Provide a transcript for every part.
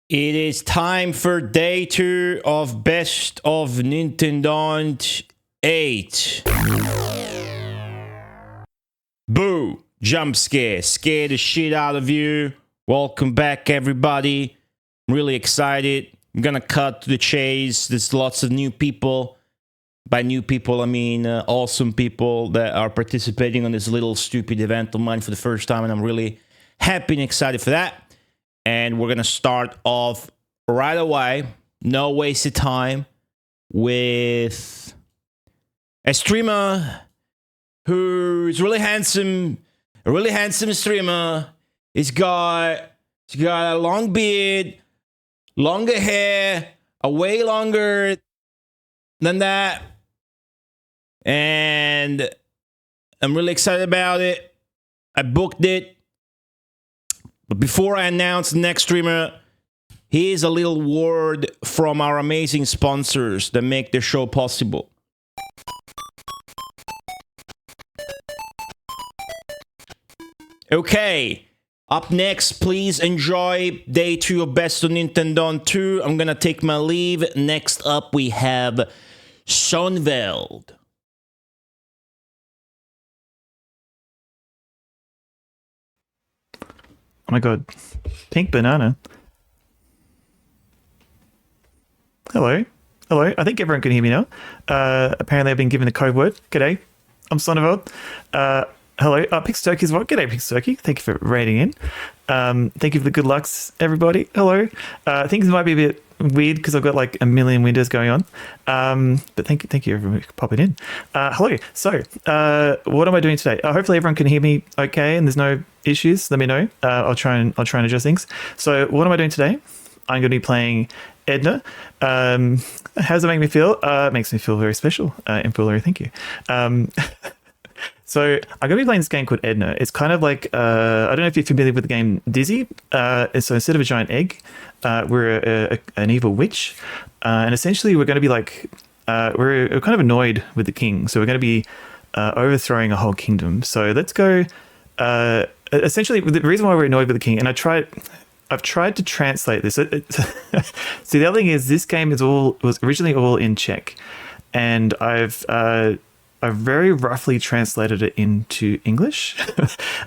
It is time for day 2 of Best of Nintendon't 8. Boo! Jump scare. Scare the shit out of you. Welcome back, everybody. I'm really excited. I'm gonna cut to the chase. There's lots of new people. By new people, I mean awesome people that are participating on this little stupid event of mine for the first time, and I'm really happy and excited for that. And we're gonna start off right away, no wasted time, with a streamer who's really handsome, a really handsome streamer. He's got a long beard, longer hair, way longer than that. And I'm really excited about it. I booked it. But before I announce the next streamer, here's a little word from our amazing sponsors that make the show possible. Okay, up next, please enjoy day 2 of Best of Nintendon't 2. I'm gonna take my leave. Next up, we have Sonneveld. Oh my god. Pink banana. Hello. Hello. I think everyone can hear me now. Apparently I've been given the code word. G'day. I'm Sonneveld. Hello. Pixturkey as well. G'day, Pixturkey. Thank you for raiding in. Thank you for the good lucks, everybody. Hello. Things might be a bit weird because I've got like a million windows going on. But thank you everyone for popping in. Hello. So, what am I doing today? Hopefully everyone can hear me okay and there's no issues. Let me know. I'll try and adjust things. So, what am I doing today? I'm going to be playing Edna. How does it make me feel? It makes me feel very special. Impulary, thank you. So I'm going to be playing this game called Edna. It's kind of like, I don't know if you're familiar with the game Dizzy. So instead of a giant egg, we're an evil witch. And essentially we're going to be like, we're kind of annoyed with the king. So we're going to be overthrowing a whole kingdom. So let's go, essentially the reason why we're annoyed with the king, and I've tried to translate this. See, the other thing is this game was originally all in Czech. And I've very roughly translated it into English.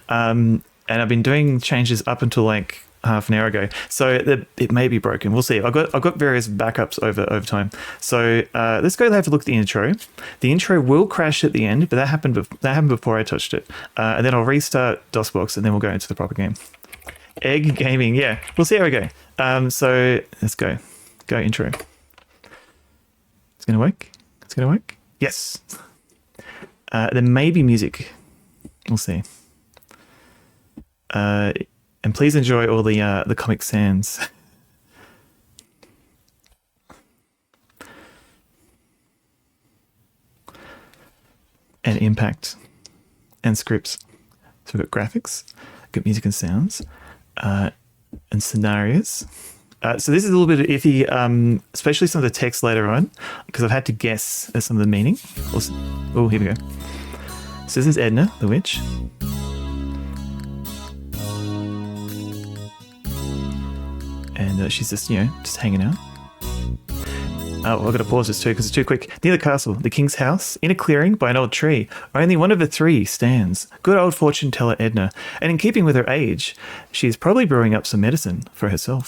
And I've been doing changes up until like half an hour ago. So it may be broken. We'll see. I've got various backups over time. So let's go have a look at the intro. The intro will crash at the end, but that happened before I touched it. And then I'll restart DOSBox and then we'll go into the proper game. Egg gaming. Yeah, we'll see how we go. So let's go. Go intro. It's going to work. It's going to work. Yes. There may be music. We'll see. And please enjoy all the Comic Sans. And impact. And scripts. So we've got graphics, we've got music and sounds, and scenarios. So this is a little bit iffy, especially some of the text later on, because I've had to guess some of the meaning. Oh, here we go. So this is Edna, the witch. And she's just, just hanging out. Oh, I've got to pause this too because it's too quick. Near the castle, the king's house, in a clearing by an old tree, only one of the 3 stands. Good old fortune teller Edna. And in keeping with her age, she is probably brewing up some medicine for herself.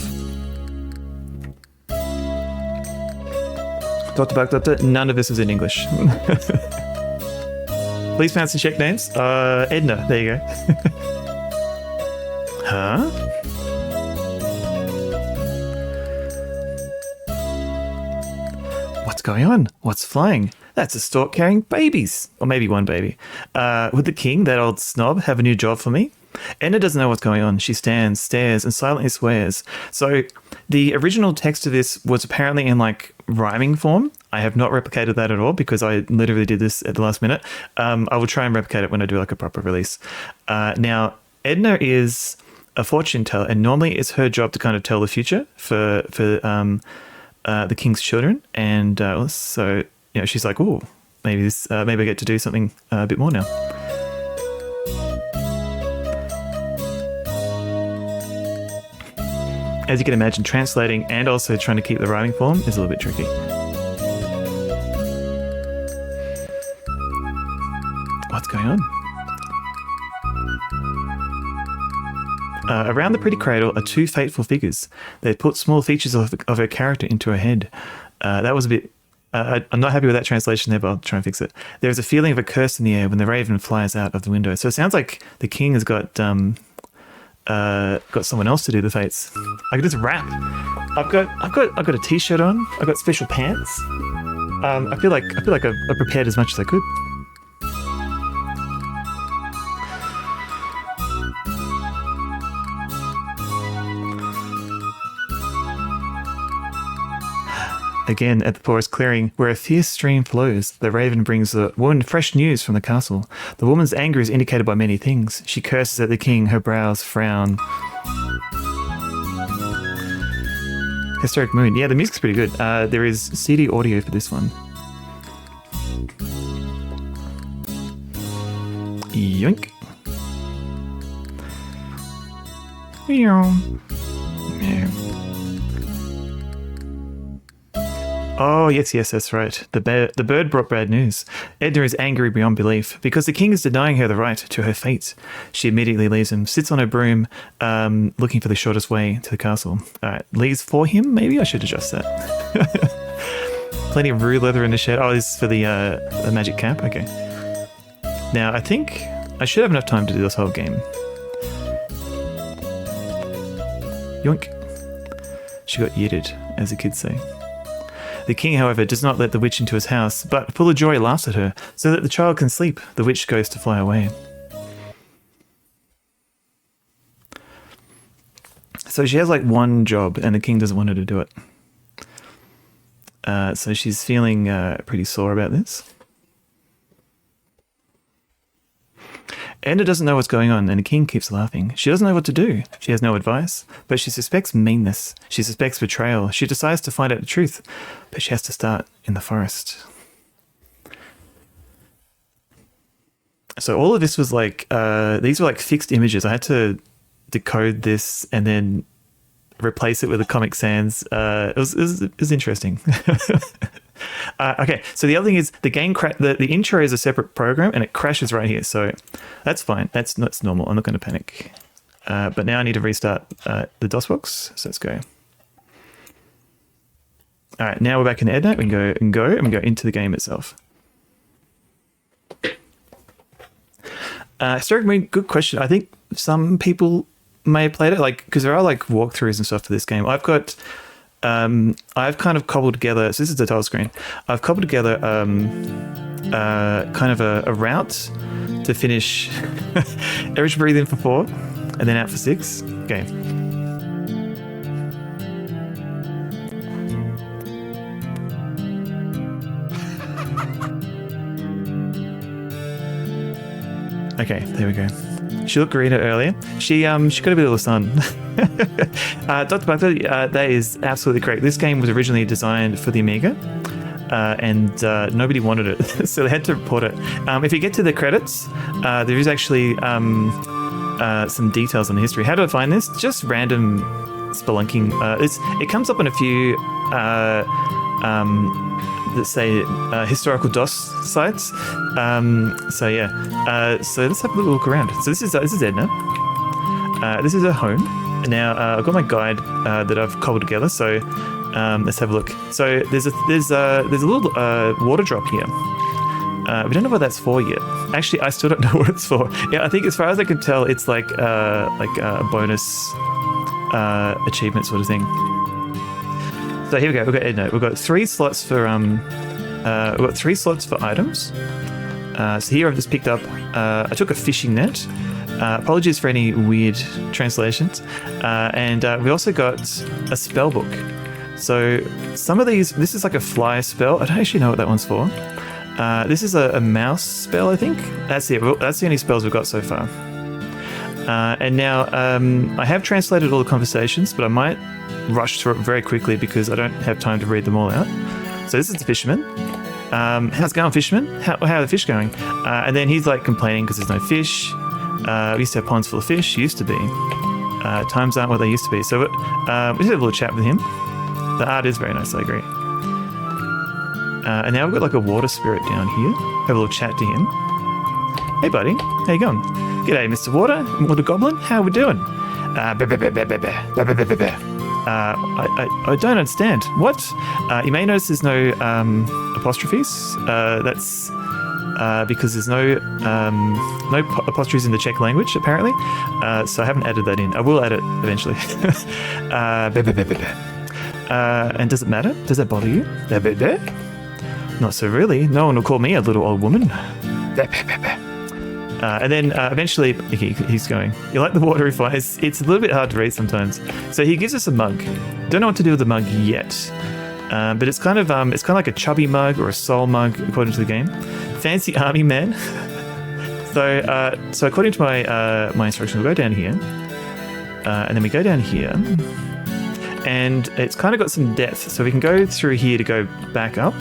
Doctor, none of this is in English. Please pronounce the Czech names. Edna, there you go. Huh? What's going on? What's flying? That's a stork carrying babies. Or maybe one baby. Would the king, that old snob, have a new job for me? Edna doesn't know what's going on. She stands, stares, and silently swears. So the original text of this was apparently in like rhyming form. I have not replicated that at all because I literally did this at the last minute. I will try and replicate it when I do like a proper release. Now, Edna is a fortune teller, and normally it's her job to kind of tell the future for the king's children. And so, she's like, oh, maybe I get to do something a bit more now. As you can imagine, translating and also trying to keep the rhyming form is a little bit tricky. What's going on? Around the pretty cradle are two fateful figures. They put small features of her character into her head. That was a bit... I'm not happy with that translation there, but I'll try and fix it. There is a feeling of a curse in the air when the raven flies out of the window. So it sounds like the king has got someone else to do the fates. I could just rap. I've got a t-shirt on. I've got special pants. I feel like I prepared as much as I could. Again, at the forest clearing, where a fierce stream flows, the raven brings the woman fresh news from the castle. The woman's anger is indicated by many things. She curses at the king, her brows frown. Historic moon. Yeah, the music's pretty good. There is CD audio for this one. Yoink. Yeah. Oh, yes, that's right. The bird brought bad news. Edna is angry beyond belief. Because the king is denying her the right to her fate. She immediately leaves him, sits on her broom, looking for the shortest way to the castle. All right, leaves for him? Maybe I should adjust that. Plenty of rude leather in the shed. Oh, this is for the magic cap? Okay. Now, I think I should have enough time to do this whole game. Yoink. She got yeeted, as the kids say. The king, however, does not let the witch into his house, but full of joy laughs at her, so that the child can sleep. The witch goes to fly away. So she has like one job, and the king doesn't want her to do it. So she's feeling pretty sore about this. Edna doesn't know what's going on, and the king keeps laughing. She doesn't know what to do. She has no advice, but she suspects meanness. She suspects betrayal. She decides to find out the truth, but she has to start in the forest. So all of this was like, these were like fixed images. I had to decode this and then replace it with the Comic Sans. It was interesting. Okay, so the other thing is the game the intro is a separate program and it crashes right here. So that's fine. That's normal. I'm not going to panic. But now I need to restart the DOSBox. So let's go. All right, now we're back in Edna. We can go into the game itself. Historic Moon, good question. I think some people may have played it, like, because there are like walkthroughs and stuff for this game. I've kind of cobbled together, so this is the title screen. I've cobbled together kind of a route to finish average breathe in for 4 and then out for 6. Okay. Okay, there we go. She looked greener earlier. She got a bit of the sun. Dr. Buckley, that is absolutely correct. This game was originally designed for the Amiga, and nobody wanted it, so they had to port it. If you get to the credits, there is actually some details on the history. How do I find this? Just random spelunking. It comes up on a few, let's say, historical DOS sites. So yeah. So let's have a little look around. So this is Edna. This is her home. Now I've got my guide that I've cobbled together. So let's have a look. So there's a little water drop here. We don't know what that's for yet. Actually, I still don't know what it's for. Yeah, I think as far as I can tell, it's like a bonus achievement sort of thing. So here we go. We've got Edna. We've got 3 slots for items. So here I've just picked up. I took a fishing net. Apologies for any weird translations. And we also got a spell book. So some of these, this is like a fly spell. I don't actually know what that one's for. This is a mouse spell, I think. That's it. That's the only spells we've got so far. And now I have translated all the conversations, but I might rush through it very quickly because I don't have time to read them all out. So this is the fisherman. How's it going, fisherman? How are the fish going? And then he's like complaining because there's no fish. We used to have ponds full of fish. Used to be. Times aren't what they used to be. So we just had a little chat with him. The art is very nice, I agree. And now we've got like a water spirit down here. Have a little chat to him. Hey buddy, how you going? G'day Mr. Water, Water Goblin, how we doing? I don't understand. What? You may notice there's no apostrophes. That's because there's no apostrophes in the Czech language, apparently. So I haven't added that in. I will add it eventually. And does it matter? Does that bother you? Not so really. No one will call me a little old woman. And then eventually he's going, you like the water refill? It's a little bit hard to read sometimes. So he gives us a mug. Don't know what to do with the mug yet. But it's kind of like a chubby mug or a soul mug according to the game. Fancy army man. So according to my instructions, we'll go down here. And then we go down here. And it's kind of got some depth. So we can go through here to go back up.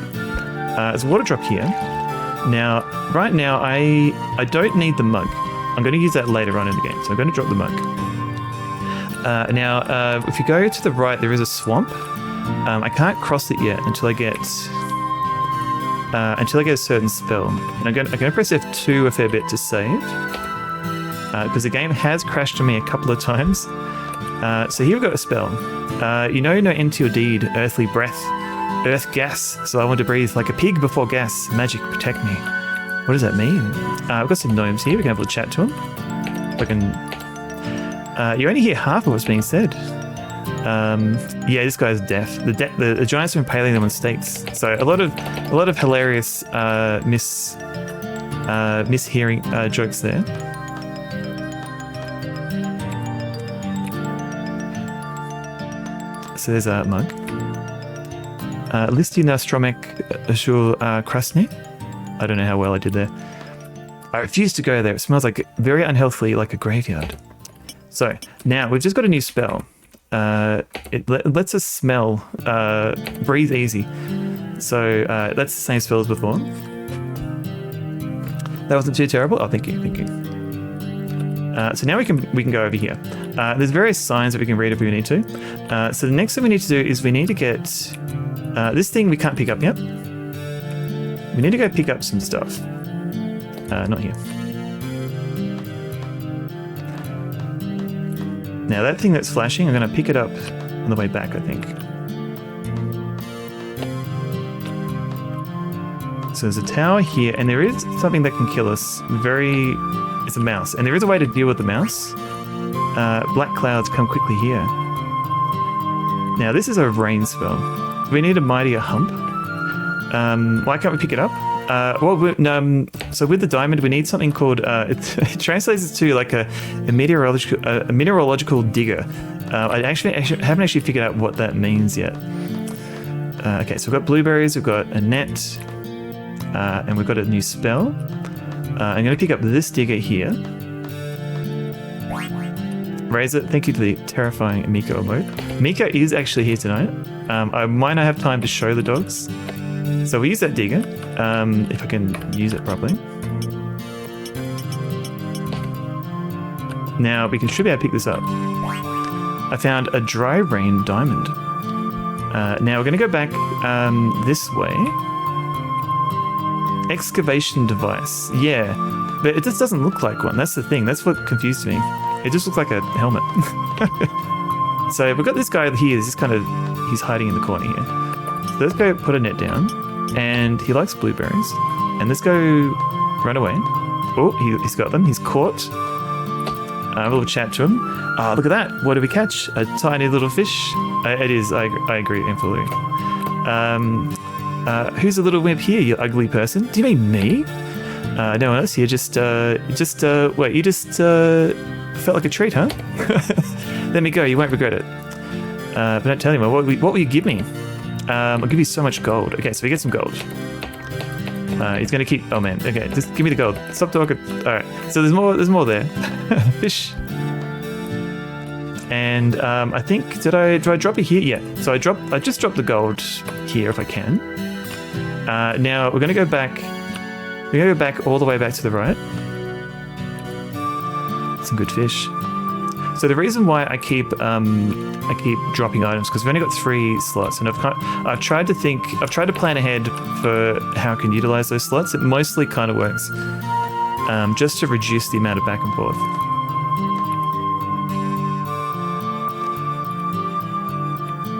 There's a water drop here. Now, right now, I don't need the mug. I'm going to use that later on in the game, so I'm going to drop the mug. Now, if you go to the right, there is a swamp. I can't cross it yet until I get a certain spell. And I'm going to press F2 a fair bit to save, because the game has crashed on me a couple of times. So here we've got a spell. No end to your deed, earthly breath. Earth gas, so I want to breathe like a pig before gas. Magic, protect me. What does that mean? We've got some gnomes here. We can have a little chat to them. You only hear half of what's being said. Yeah, this guy's deaf. The giants are impaling them on stakes. So a lot of hilarious mishearing jokes there. So there's a mug. Listy na stromek shul krasny. I don't know how well I did there. I refuse to go there. It smells like very unhealthily, like a graveyard. So now we've just got a new spell. It lets us smell, breathe easy. So that's the same spell as before. That wasn't too terrible. Oh, thank you. So now we can go over here. There's various signs that we can read if we need to. So the next thing we need to do is we need to get this thing we can't pick up yet. We need to go pick up some stuff. Not here. Now that thing that's flashing, I'm going to pick it up on the way back, I think. So there's a tower here, and there is something that can kill us. It's a mouse, and there is a way to deal with the mouse. Black clouds come quickly here. Now this is a rain spell. We need a mightier hump. Why can't we pick it up? So with the diamond, we need something called. It translates to like a meteorological digger. I haven't actually figured out what that means yet. Okay, so we've got blueberries, we've got a net, and we've got a new spell. I'm going to pick up this digger here. Raise it. Thank you to the terrifying Mika emote. Mika is actually here tonight. I might not have time to show the dogs. So we use that digger, if I can use it properly. Now we should be able to pick this up. I found a dry rain diamond. Now we're going to go back this way. Excavation device. Yeah, but it just doesn't look like one. That's the thing. That's what confused me. It just looks like a helmet. So we've got this guy here. He's hiding in the corner here. So let's go put a net down. And he likes blueberries. And let's go run away. Oh, he's got them. He's caught. I have a little chat to him. Look at that. What did we catch? A tiny little fish. It is. I agree fully. Who's a little wimp here, you ugly person? Do you mean me? No one else here. Wait, you just felt like a treat, huh? Let me go. You won't regret it. But don't tell anyone. What will you give me? I'll give you so much gold. Okay, so we get some gold. He's going to keep... Oh, man. Okay, just give me the gold. Stop talking. All right. So there's more there. Fish. And I think... Did I drop it here? Yeah. So I just dropped the gold here if I can. Now we're going to go back... We're going to go back all the way back to the right. Some good fish. So the reason why I keep dropping items because we've only got 3 slots, and I've tried to plan ahead for how I can utilize those slots. It mostly kind of works, just to reduce the amount of back and forth.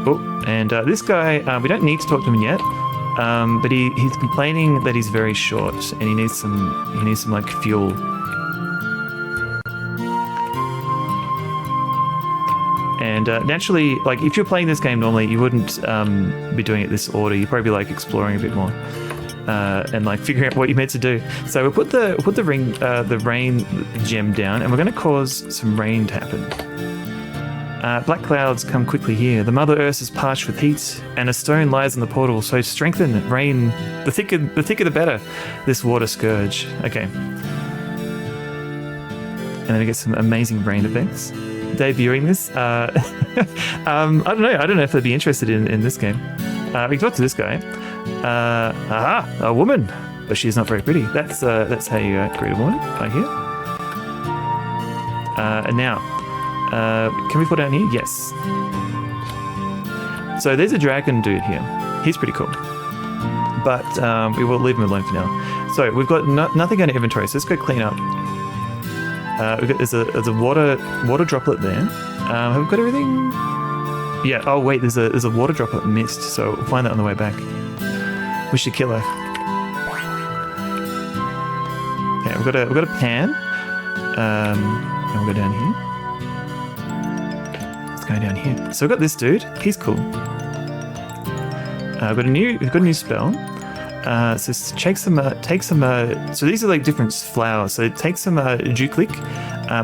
Oh, and this guy, we don't need to talk to him yet, but he's complaining that he's very short and he needs some like fuel. And naturally, like if you're playing this game normally, you wouldn't be doing it this order. You'd probably be like exploring a bit more and like figuring out what you're meant to do. So we'll put the rain gem down, and we're going to cause some rain to happen. Black clouds come quickly here. The Mother Earth is parched with heat, and a stone lies in the portal. So strengthen rain. The thicker the better. This water scourge. Okay. And then we get some amazing rain effects. Debuting this, I don't know if they'd be interested in this game. We can talk to this guy. A woman, but she's not very pretty. That's how you greet a woman, I hear. And now, can we put down here? Yes. So there's a dragon dude here. He's pretty cool, but we will leave him alone for now. So we've got nothing on our inventory, so let's go clean up. There's a water droplet there. Have we got everything? Yeah. Oh wait, there's a water droplet missed, so we'll find that on the way back. We should kill her. Okay, we've got a pan. And we'll go down here. Let's go down here. So we've got this dude. He's cool. We've got a new spell. So take some. So these are like different flowers. So take some Juklik,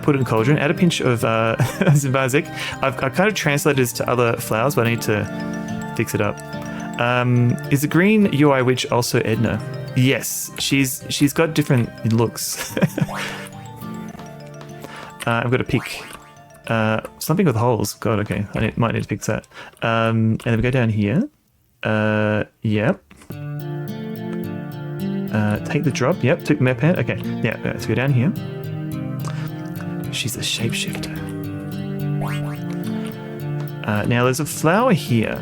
put it in a cauldron, add a pinch of Zimbazik. I've kind of translated this to other flowers, but I need to fix it up. Is the green UI witch also Edna? Yes, she's got different looks. I've got to pick something with holes. God, okay, might need to fix that. And then we go down here. Yep. Take the drop. Yep, took map hand. Okay, yeah, let's go down here. She's a shapeshifter. Now there's a flower here.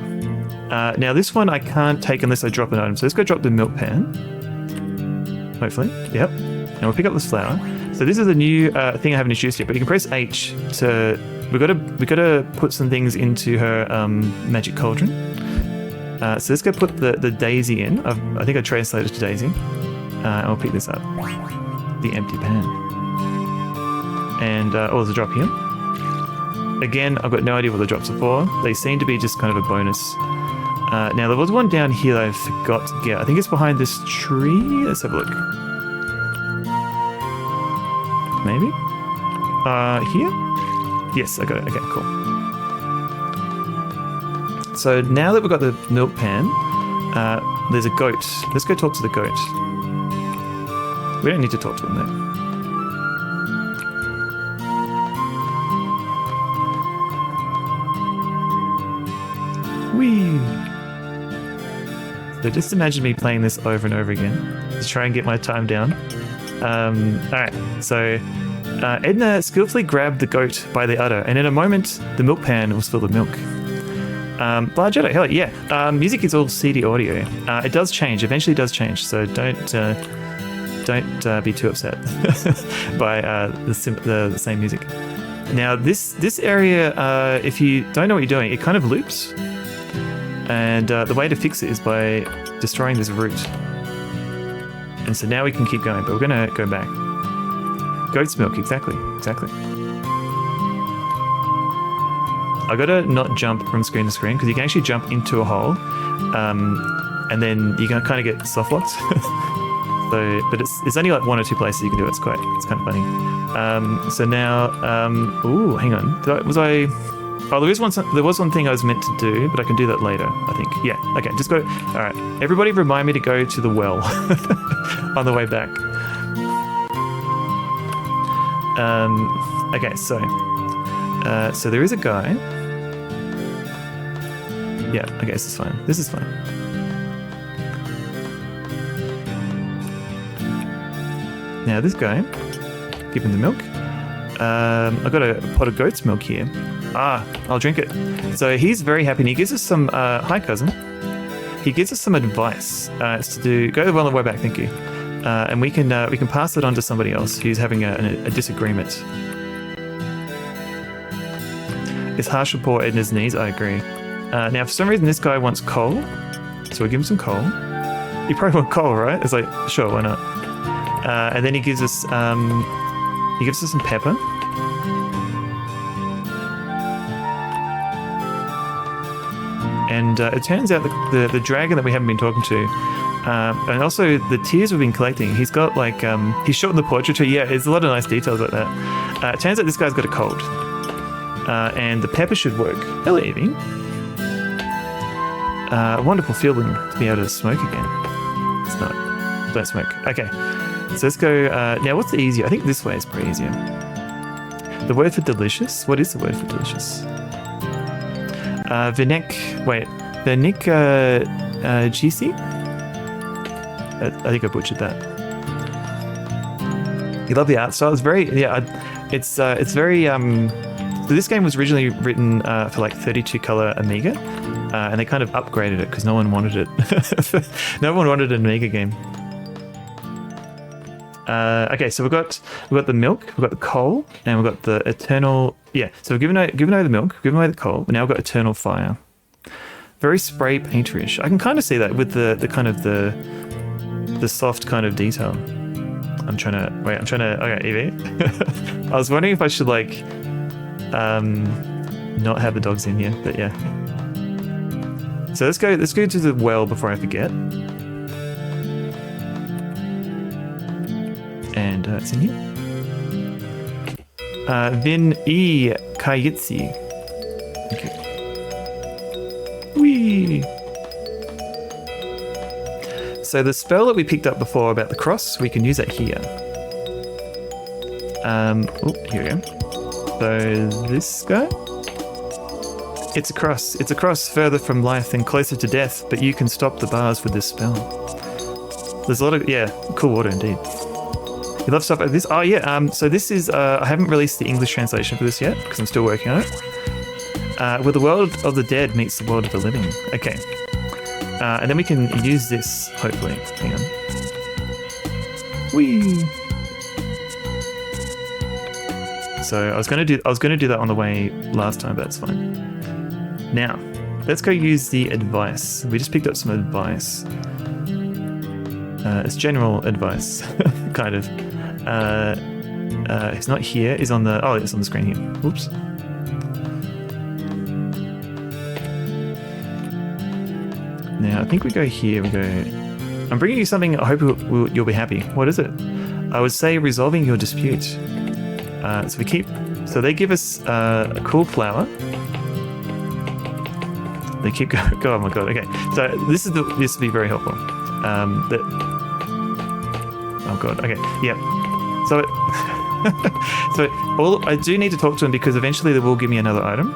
Now this one I can't take unless I drop an item. So let's go drop the milk pan. Hopefully. Yep. And we'll pick up this flower. So this is a new thing I haven't introduced yet, but you can press H to. We gotta put some things into her magic cauldron. So let's go put the daisy in. I think I translated it to daisy. And we'll pick this up. The empty pan. And there's a drop here. Again, I've got no idea what the drops are for. They seem to be just kind of a bonus. Now there was one down here that I forgot to get. I think it's behind this tree. Let's have a look. Maybe? Here? Yes, I got it. Okay, cool. So now that we've got the milk pan, there's a goat. Let's go talk to the goat. We don't need to talk to him though. Whee! So just imagine me playing this over and over again to try and get my time down. Alright, so Edna skillfully grabbed the goat by the udder, and in a moment, the milk pan was full of milk. Large Jedi, hell yeah. Music is all CD audio. It does change, eventually does change, so don't be too upset by the same music. Now this area, if you don't know what you're doing, it kind of loops. And the way to fix it is by destroying this root. And so now we can keep going, but we're gonna go back. Goat's milk, exactly. I gotta not jump from screen to screen because you can actually jump into a hole, and then you can kind of get soft locked. So, but it's only like 1 or 2 places you can do it. It's kind of funny. So now, ooh, hang on. Oh, there was one thing I was meant to do, but I can do that later, I think. Yeah, okay, just go. All right, everybody remind me to go to the well on the way back. Okay, so there is a guy. Yeah, okay, this is fine. Now this guy, give him the milk. I've got a pot of goat's milk here. I'll drink it. So he's very happy, and he gives us some. Hi, cousin. He gives us some advice. It's to do go the way back. Thank you. And we can pass it on to somebody else who's having a disagreement. It's harsh for poor Edna's knees. I agree. Now, for some reason, this guy wants coal, so we give him some coal. You probably want coal, right? It's like, sure, why not? And then he gives us some pepper. And it turns out the dragon that we haven't been talking to, and also the tears we've been collecting, he's got like, he's shortened the portraiture. Yeah, there's a lot of nice details like that. It turns out this guy's got a cold. And the pepper should work. Hello, Evie. A wonderful feeling to be able to smoke again. It's not. Don't smoke. Okay. So let's go. Now, what's the easier? I think this way is pretty easier. The word for delicious? What is the word for delicious? Vinek. Wait. Vinek GC? I think I butchered that. You love the art style? It's very. Yeah. It's very. So this game was originally written for like 32 color Amiga, and they kind of upgraded it because no one wanted it. No one wanted an Amiga game. Okay, so we've got the milk, we've got the coal, and we've got the eternal. Yeah, so we've given away the milk, given away the coal, but now we've got eternal fire. Very spray painterish. I can kind of see that with the kind of the soft kind of detail. I'm trying to. Okay, Evie. I was wondering if I should like. Not have the dogs in here, but yeah. So let's go to the well before I forget. And it's in here. Vin E Kayitsi. Okay. Whee! So the spell that we picked up before about the cross, we can use that here. Here we go. So this guy? It's a cross further from life and closer to death, but you can stop the bars with this spell. There's a lot of, cool water indeed. You love stuff like this? Oh yeah, so this is, I haven't released the English translation for this yet, because I'm still working on it. Where the world of the dead meets the world of the living. Okay. And then we can use this, hopefully. Hang on. Whee! So I was going to do that on the way last time, but that's fine. Now, let's go use the advice. We just picked up some advice. It's general advice, kind of. It's not here. It's on the. Oh, it's on the screen here. Oops. Now I think we go here. We go. I'm bringing you something. I hope you'll be happy. What is it? I would say resolving your dispute. So they give us a cool flower. They keep going. Oh my god. Okay. So this will be very helpful. Oh god. Okay. Yep. So I do need to talk to them because eventually they will give me another item.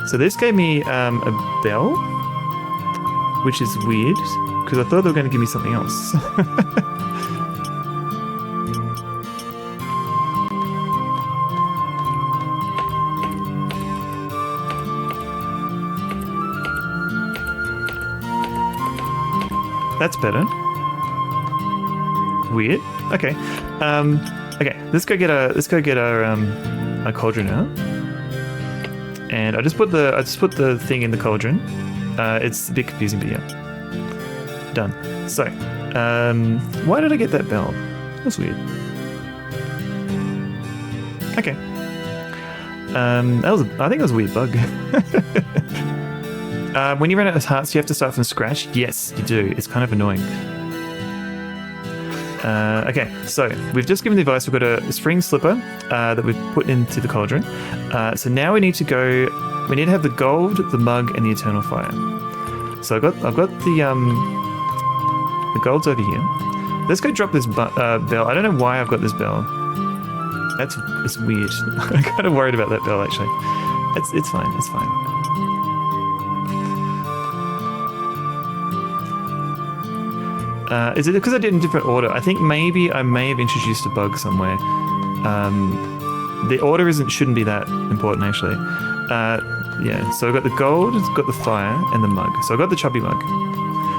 So this gave me a bell, which is weird because I thought they were going to give me something else. That's better. Weird. Okay. Okay. Let's go get our cauldron now. And I just put the thing in the cauldron. It's a bit confusing, but yeah. Done. So, why did I get that bell? That's weird. Okay. I think it was a weird bug. When you run out of hearts, you have to start from scratch. Yes, you do. It's kind of annoying. Okay, so we've just given the advice. We've got a spring slipper that we've put into the cauldron. So now we need to go. We need to have the gold, the mug, and the eternal fire. So I've got the gold's over here. Let's go drop this bell. I don't know why I've got this bell. It's weird. I'm kind of worried about that bell actually. It's fine. It's fine. Is it because I did it in different order? I think maybe I may have introduced a bug somewhere. The order shouldn't be that important actually. Yeah, so I've got the gold, it's got the fire, and the mug. So I've got the choppy mug.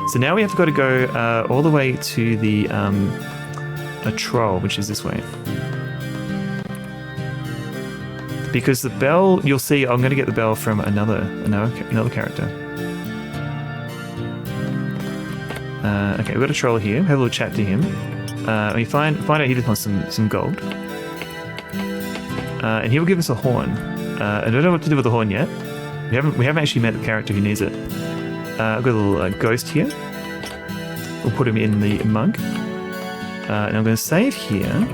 So now we have to go all the way to the a troll, which is this way. Because the bell, you'll see, I'm going to get the bell from another character. Okay, we've got a troll here. Have a little chat to him. We find out he just wants some gold. And he will give us a horn. And I don't know what to do with the horn yet. We haven't actually met the character who needs it. I've got a little ghost here. We'll put him in the mug. And I'm going to save here.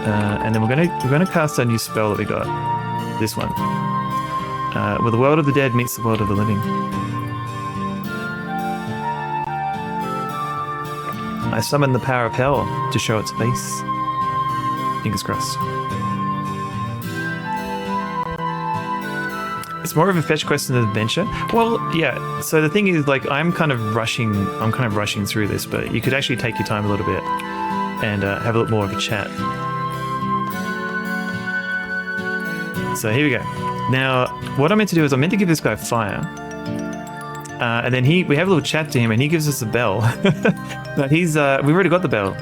And then we're going to cast our new spell that we got. This one. Where the world of the dead meets the world of the living. I summon the power of hell to show its face. Fingers crossed. It's more of a fetch quest than an adventure. Well, yeah. So the thing is, like, I'm kind of rushing through this, but you could actually take your time a little bit and have a little more of a chat. So here we go. Now, what I'm meant to do is I'm meant to give this guy fire. And then we have a little chat to him and he gives us a bell. But we've already got the bell.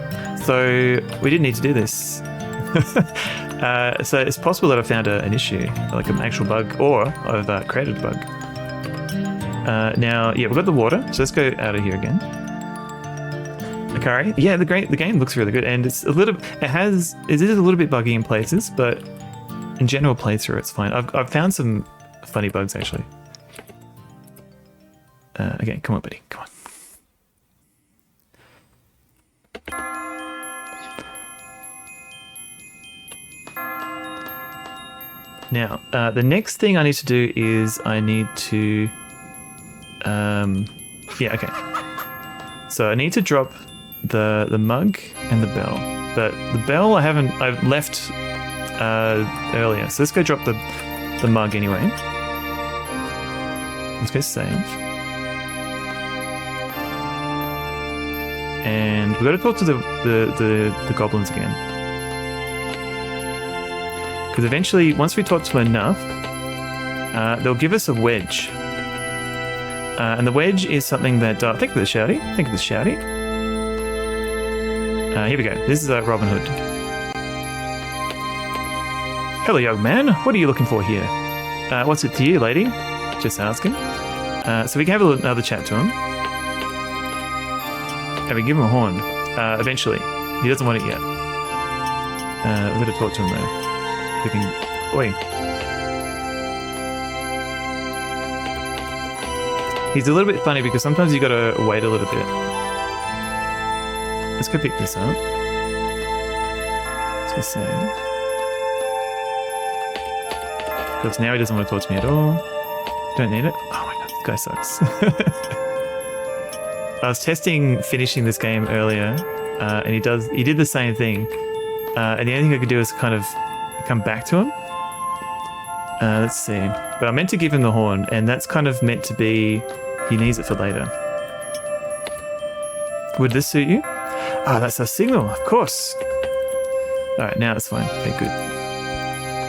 So we didn't need to do this. So it's possible that I found an issue, like an actual bug, or I've created a bug. Now, yeah, we've got the water. So let's go out of here again. Akari. Yeah, the game looks really good. And it is a little bit buggy in places, but in general playthrough, it's fine. I've found some funny bugs, actually. Okay, come on, buddy. Come on. Now, the next thing I need to do is I need to... yeah, okay. So I need to drop the mug and the bell. But the bell I've left earlier. So let's go drop the mug anyway. Let's go save. And we've got to talk to the goblins again. Because eventually, once we talk to them enough, they'll give us a wedge. And the wedge is something that... think of the shouty. Think of the shouty. Here we go. This is Robin Hood. Hello, young man. What are you looking for here? What's it to you, lady? Just asking. So we can have another chat to him. And we give him a horn. Eventually. He doesn't want it yet. We're going to talk to him though. We can... Oi. He's a little bit funny because sometimes you got to wait a little bit. Let's go pick this up. Let's go save. Because now he doesn't want to talk to me at all. Don't need it. Oh my god, this guy sucks. I was testing finishing this game earlier, and he did the same thing. And the only thing I could do is kind of come back to him. Let's see. But I meant to give him the horn, and that's kind of meant to be... He needs it for later. Would this suit you? Ah, that's our signal, of course. Alright, now it's fine. Okay, good.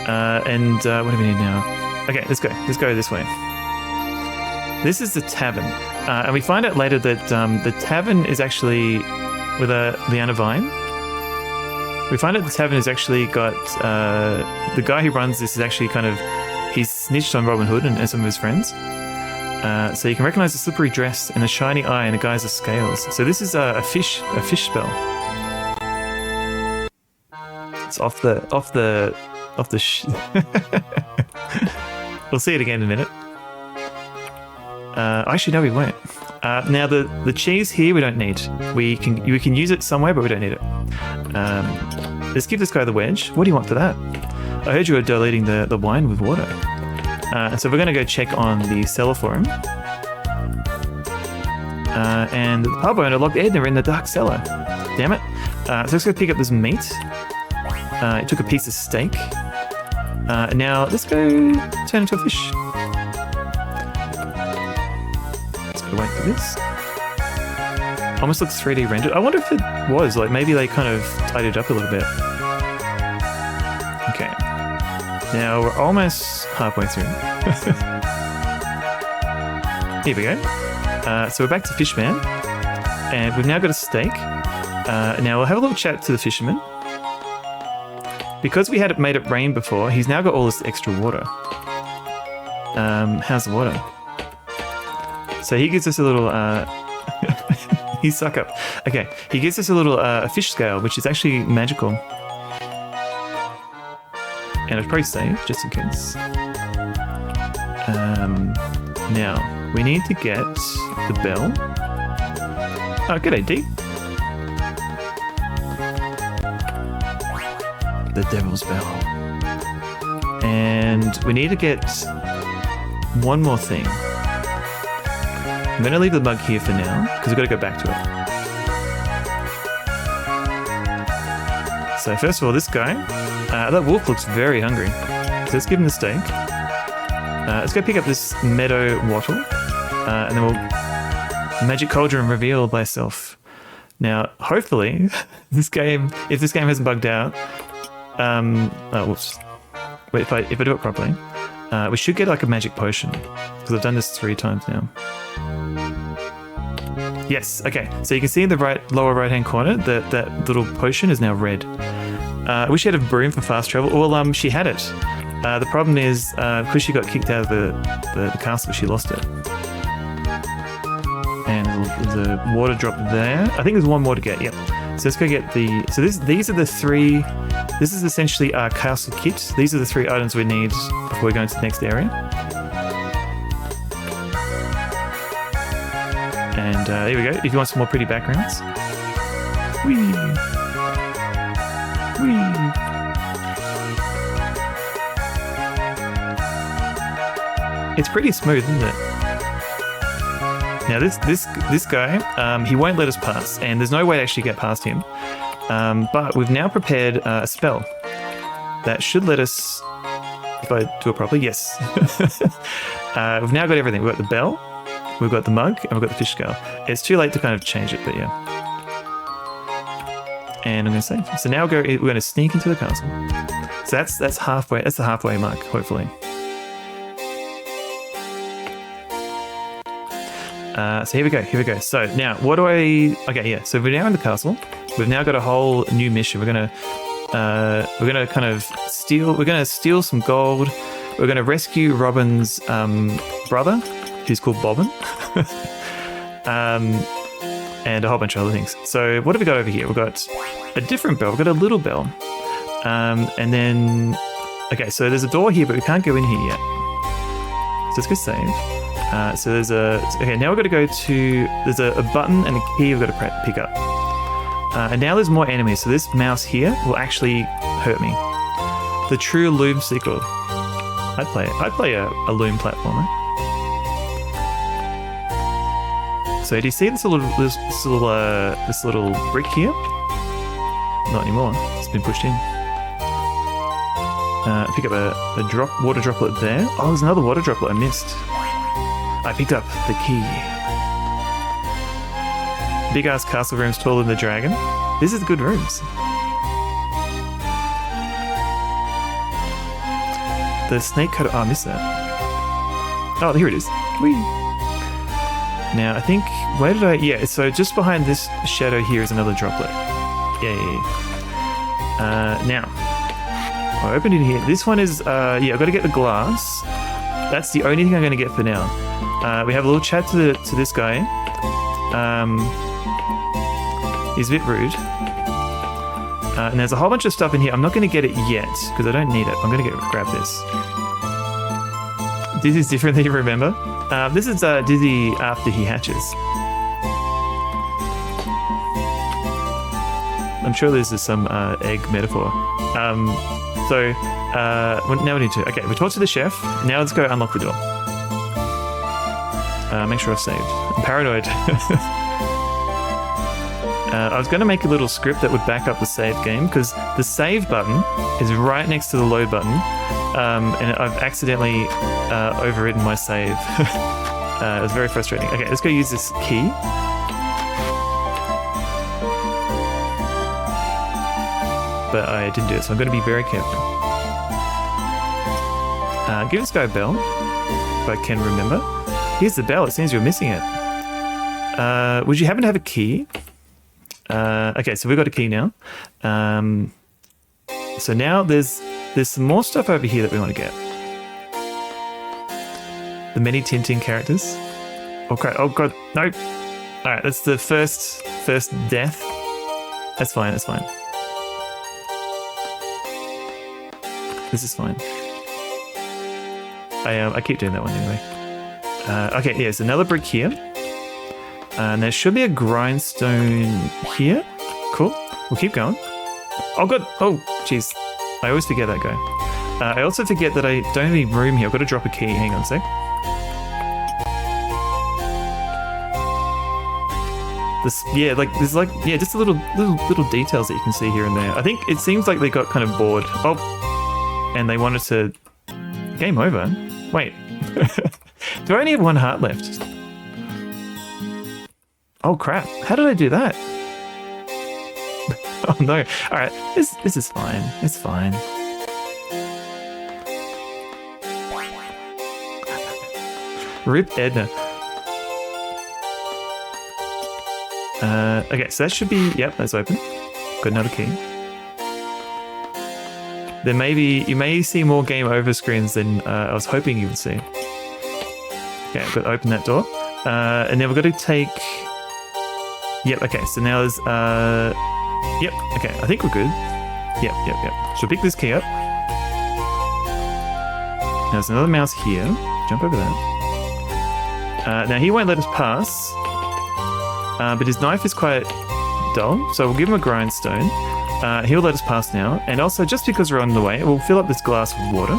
And what do we need now? Okay, let's go. Let's go this way. This is the tavern. And we find out later that the tavern is actually... with the Anna Vine. We find out the tavern has actually got... the guy who runs this is actually kind of... He's snitched on Robin Hood and some of his friends. So you can recognize the slippery dress and the shiny eye and the guise of scales. So this is a fish spell. It's off the We'll see it again in a minute. Actually, no, we won't. Now the cheese here we don't need. We can use it somewhere, but we don't need it. Let's give this guy the wedge. What do you want for that? I heard you were diluting the wine with water. So we're going to go check on the cellar for him. And the pub owner locked Edna in the dark cellar. Damn it. So let's go pick up this meat. It took a piece of steak. Now let's go turn into a fish. Let's go wait for this. Almost looks 3D rendered. I wonder if it was, like, maybe they kind of tidied it up a little bit. Okay. Now we're almost halfway through. Here we go. So we're back to Fishman. And we've now got a steak. Now we'll have a little chat to the fisherman. Because we had made it rain before, he's now got all this extra water. How's the water? So he gives us a little... he suck up. Okay, he gives us a little fish scale, which is actually magical. And I'd probably save, just in case. Now, we need to get the bell. Oh, good idea. The Devil's Bell. And we need to get one more thing. I'm going to leave the mug here for now, because we've got to go back to it. So first of all, this guy, that wolf looks very hungry. So let's give him the steak. Let's go pick up this meadow wattle, and then we'll magic cauldron reveal by itself. Now, hopefully, if this game hasn't bugged out, oh, whoops. Wait, if I do it properly, we should get like a magic potion, because I've done this 3 times now. Yes, okay. So you can see in the lower right-hand corner that that little potion is now red. I wish she had a broom for fast travel. Well, she had it. The problem is, because she got kicked out of the castle, she lost it. And there's a water drop there. I think there's one more to get, yep. So let's go get the... So these are the 3... This is essentially our castle kit. These are the 3 items we need before we go into the next area. And here we go. If you want some more pretty backgrounds. Whee! Whee! It's pretty smooth, isn't it? Now this guy, he won't let us pass, and there's no way to actually get past him. But we've now prepared a spell that should let us, if I do it properly, yes. We've now got everything. We've got the bell, we've got the mug, and we've got the fish scale. It's too late to kind of change it, but yeah. And I'm going to save. So now we're going to sneak into the castle. So that's halfway. That's the halfway mark, hopefully. So here we go. Here we go. So now, what do I? Okay, yeah. So we're now in the castle. We've now got a whole new mission. We're gonna kind of steal. We're gonna steal some gold. We're gonna rescue Robin's brother, who's called Bobbin, and a whole bunch of other things. So what have we got over here? We've got a different bell. We've got a little bell, and then okay. So there's a door here, but we can't go in here yet. So let's go save. So there's okay, now we've got to go to, there's a button and a key we've got to pick up. And now there's more enemies, so this mouse here will actually hurt me. The true loom seeker. I'd play a loom platformer. So do you see this little brick here? Not anymore, it's been pushed in. Pick up a water droplet there. Oh, there's another water droplet I missed. I picked up the key. Big ass castle rooms taller than the dragon. This is good rooms. The snake cutter. Oh, I missed that. Oh, here it is. Whee! Now, I think, where did I? Yeah, so just behind this shadow here is another droplet. Yay. Now, I opened it here. This one is, yeah, I've got to get the glass. That's the only thing I'm going to get for now. We have a little chat to this guy. He's a bit rude. And there's a whole bunch of stuff in here. I'm not going to get it yet, because I don't need it. I'm going to grab this. This is different than you remember. This is Dizzy after he hatches. I'm sure this is some egg metaphor. So now we need to... Okay, we talked to the chef. Now let's go unlock the door. Make sure I've saved. I'm paranoid. I was going to make a little script that would back up the save game, because the save button is right next to the load button, and I've accidentally overridden my save. It was very frustrating. Okay, let's go use this key. but I didn't do it, so I'm going to be very careful. Give this guy a bell, if I can remember. Here's the bell. It seems you're missing it. Would you happen to have a key? Okay, so we've got a key now. So now there's some more stuff over here that we want to get. The many Tintin characters. Okay. Oh god, no. All right, that's the first death. That's fine. That's fine. This is fine. I keep doing that one anyway. Okay, yeah, there's another brick here. And there should be a grindstone here. Cool. We'll keep going. Oh god. Oh, jeez. I always forget that guy. I also forget that I don't have any room here. I've got to drop a key. Hang on a sec. There's just little details that you can see here and there. I think it seems like they got kind of bored. Oh, and they wanted to... Game over? Wait. Do I only have one heart left? Oh crap, how did I do that? Oh no, alright, this is fine, it's fine. RIP Edna. Okay, so that should be, yep, that's open. Got another key. There may be, you may see more game over screens than I was hoping you would see. Okay, I've got to open that door. And then we've got to take... Yep, okay, so now there's... Yep, okay, I think we're good. Yep. So pick this key up. Now there's another mouse here. Jump over that. Now he won't let us pass. But his knife is quite dull, so we'll give him a grindstone. He'll let us pass now. And also, just because we're on the way, we'll fill up this glass with water.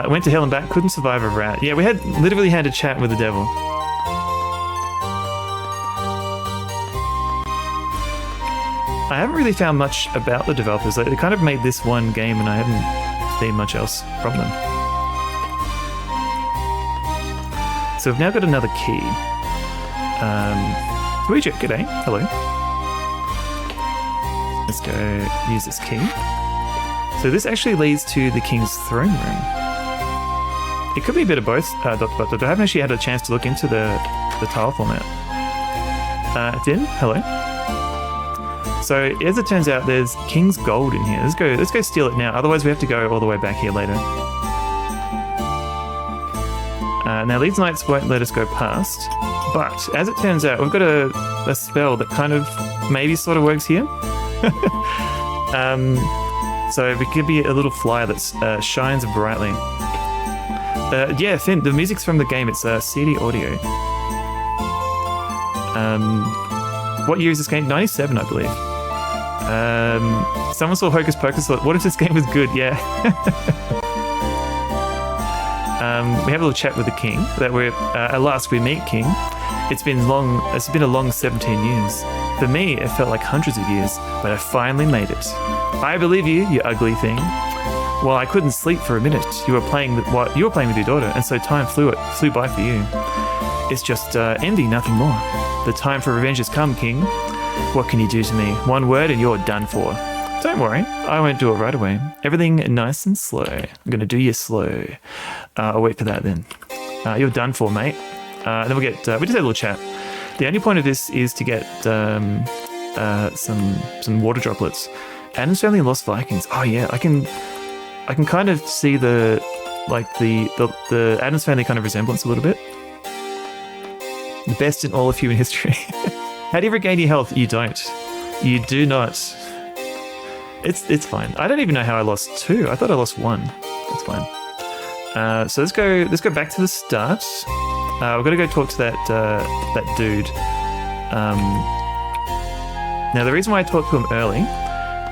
Went to hell and back, couldn't survive a rat. Yeah, we literally had a chat with the devil. I haven't really found much about the developers. They kind of made this one game and I haven't seen much else from them. So we've now got another key. Luigi, g'day. Hello. Let's go use this key. So this actually leads to the king's throne room. It could be a bit of both, but I haven't actually had a chance to look into the tile format. Finn, hello. So as it turns out, there's king's gold in here. Let's go steal it now. Otherwise, we have to go all the way back here later. Now these knights won't let us go past, but as it turns out, we've got a spell that kind of maybe sort of works here. So it could be a little flyer that shines brightly. Yeah, Finn, the music's from the game. It's CD audio. What year is this game? 97, I believe. Someone saw Hocus Pocus, thought, what if this game was good? Yeah. We have a little chat with the king. That at last we meet King. It's been a long 17 years. For me, it felt like hundreds of years, but I finally made it. I believe you, you ugly thing. Well, I couldn't sleep for a minute. You were playing with your daughter, and so time flew by for you. It's just envy, nothing more. The time for revenge has come, King. What can you do to me? One word and you're done for. Don't worry, I won't do it right away. Everything nice and slow. I'm going to do you slow. I'll wait for that then. You're done for, mate. Then we'll get... we just had a little chat. The only point of this is to get some water droplets. Adam's Family and Lost Vikings. Oh yeah, I can kind of see the Adam's Family kind of resemblance a little bit. The best in all of human history. How do you regain your health? You don't. You do not. It's fine. I don't even know how I lost 2. I thought I lost 1. That's fine. So let's go back to the start. We're gonna go talk to that dude. Now the reason why I talked to him early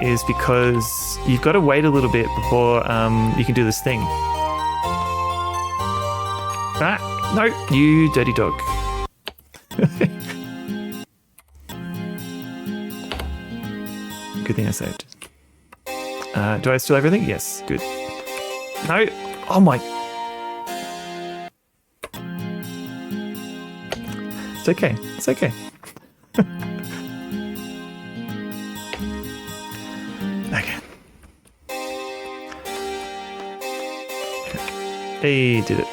is because you've got to wait a little bit before you can do this thing. Ah, no, you dirty dog. Good thing I saved. Do I steal everything? Yes, good. No, oh my. It's okay. It's okay. Hey, did it.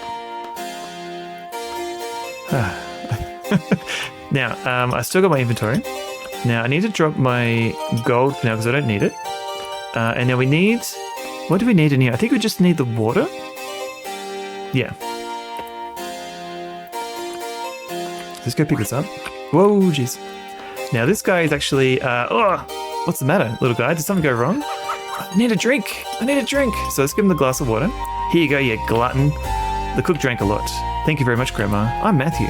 Now, I still got my inventory. Now, I need to drop my gold for now because I don't need it. And now we need... What do we need in here? I think we just need the water. Yeah. Let's go pick this up. Whoa, jeez. Now, this guy is actually... what's the matter, little guy? Did something go wrong? I need a drink. I need a drink. So let's give him the glass of water. Here you go, you glutton. The cook drank a lot. Thank you very much, Grandma. I'm Matthew.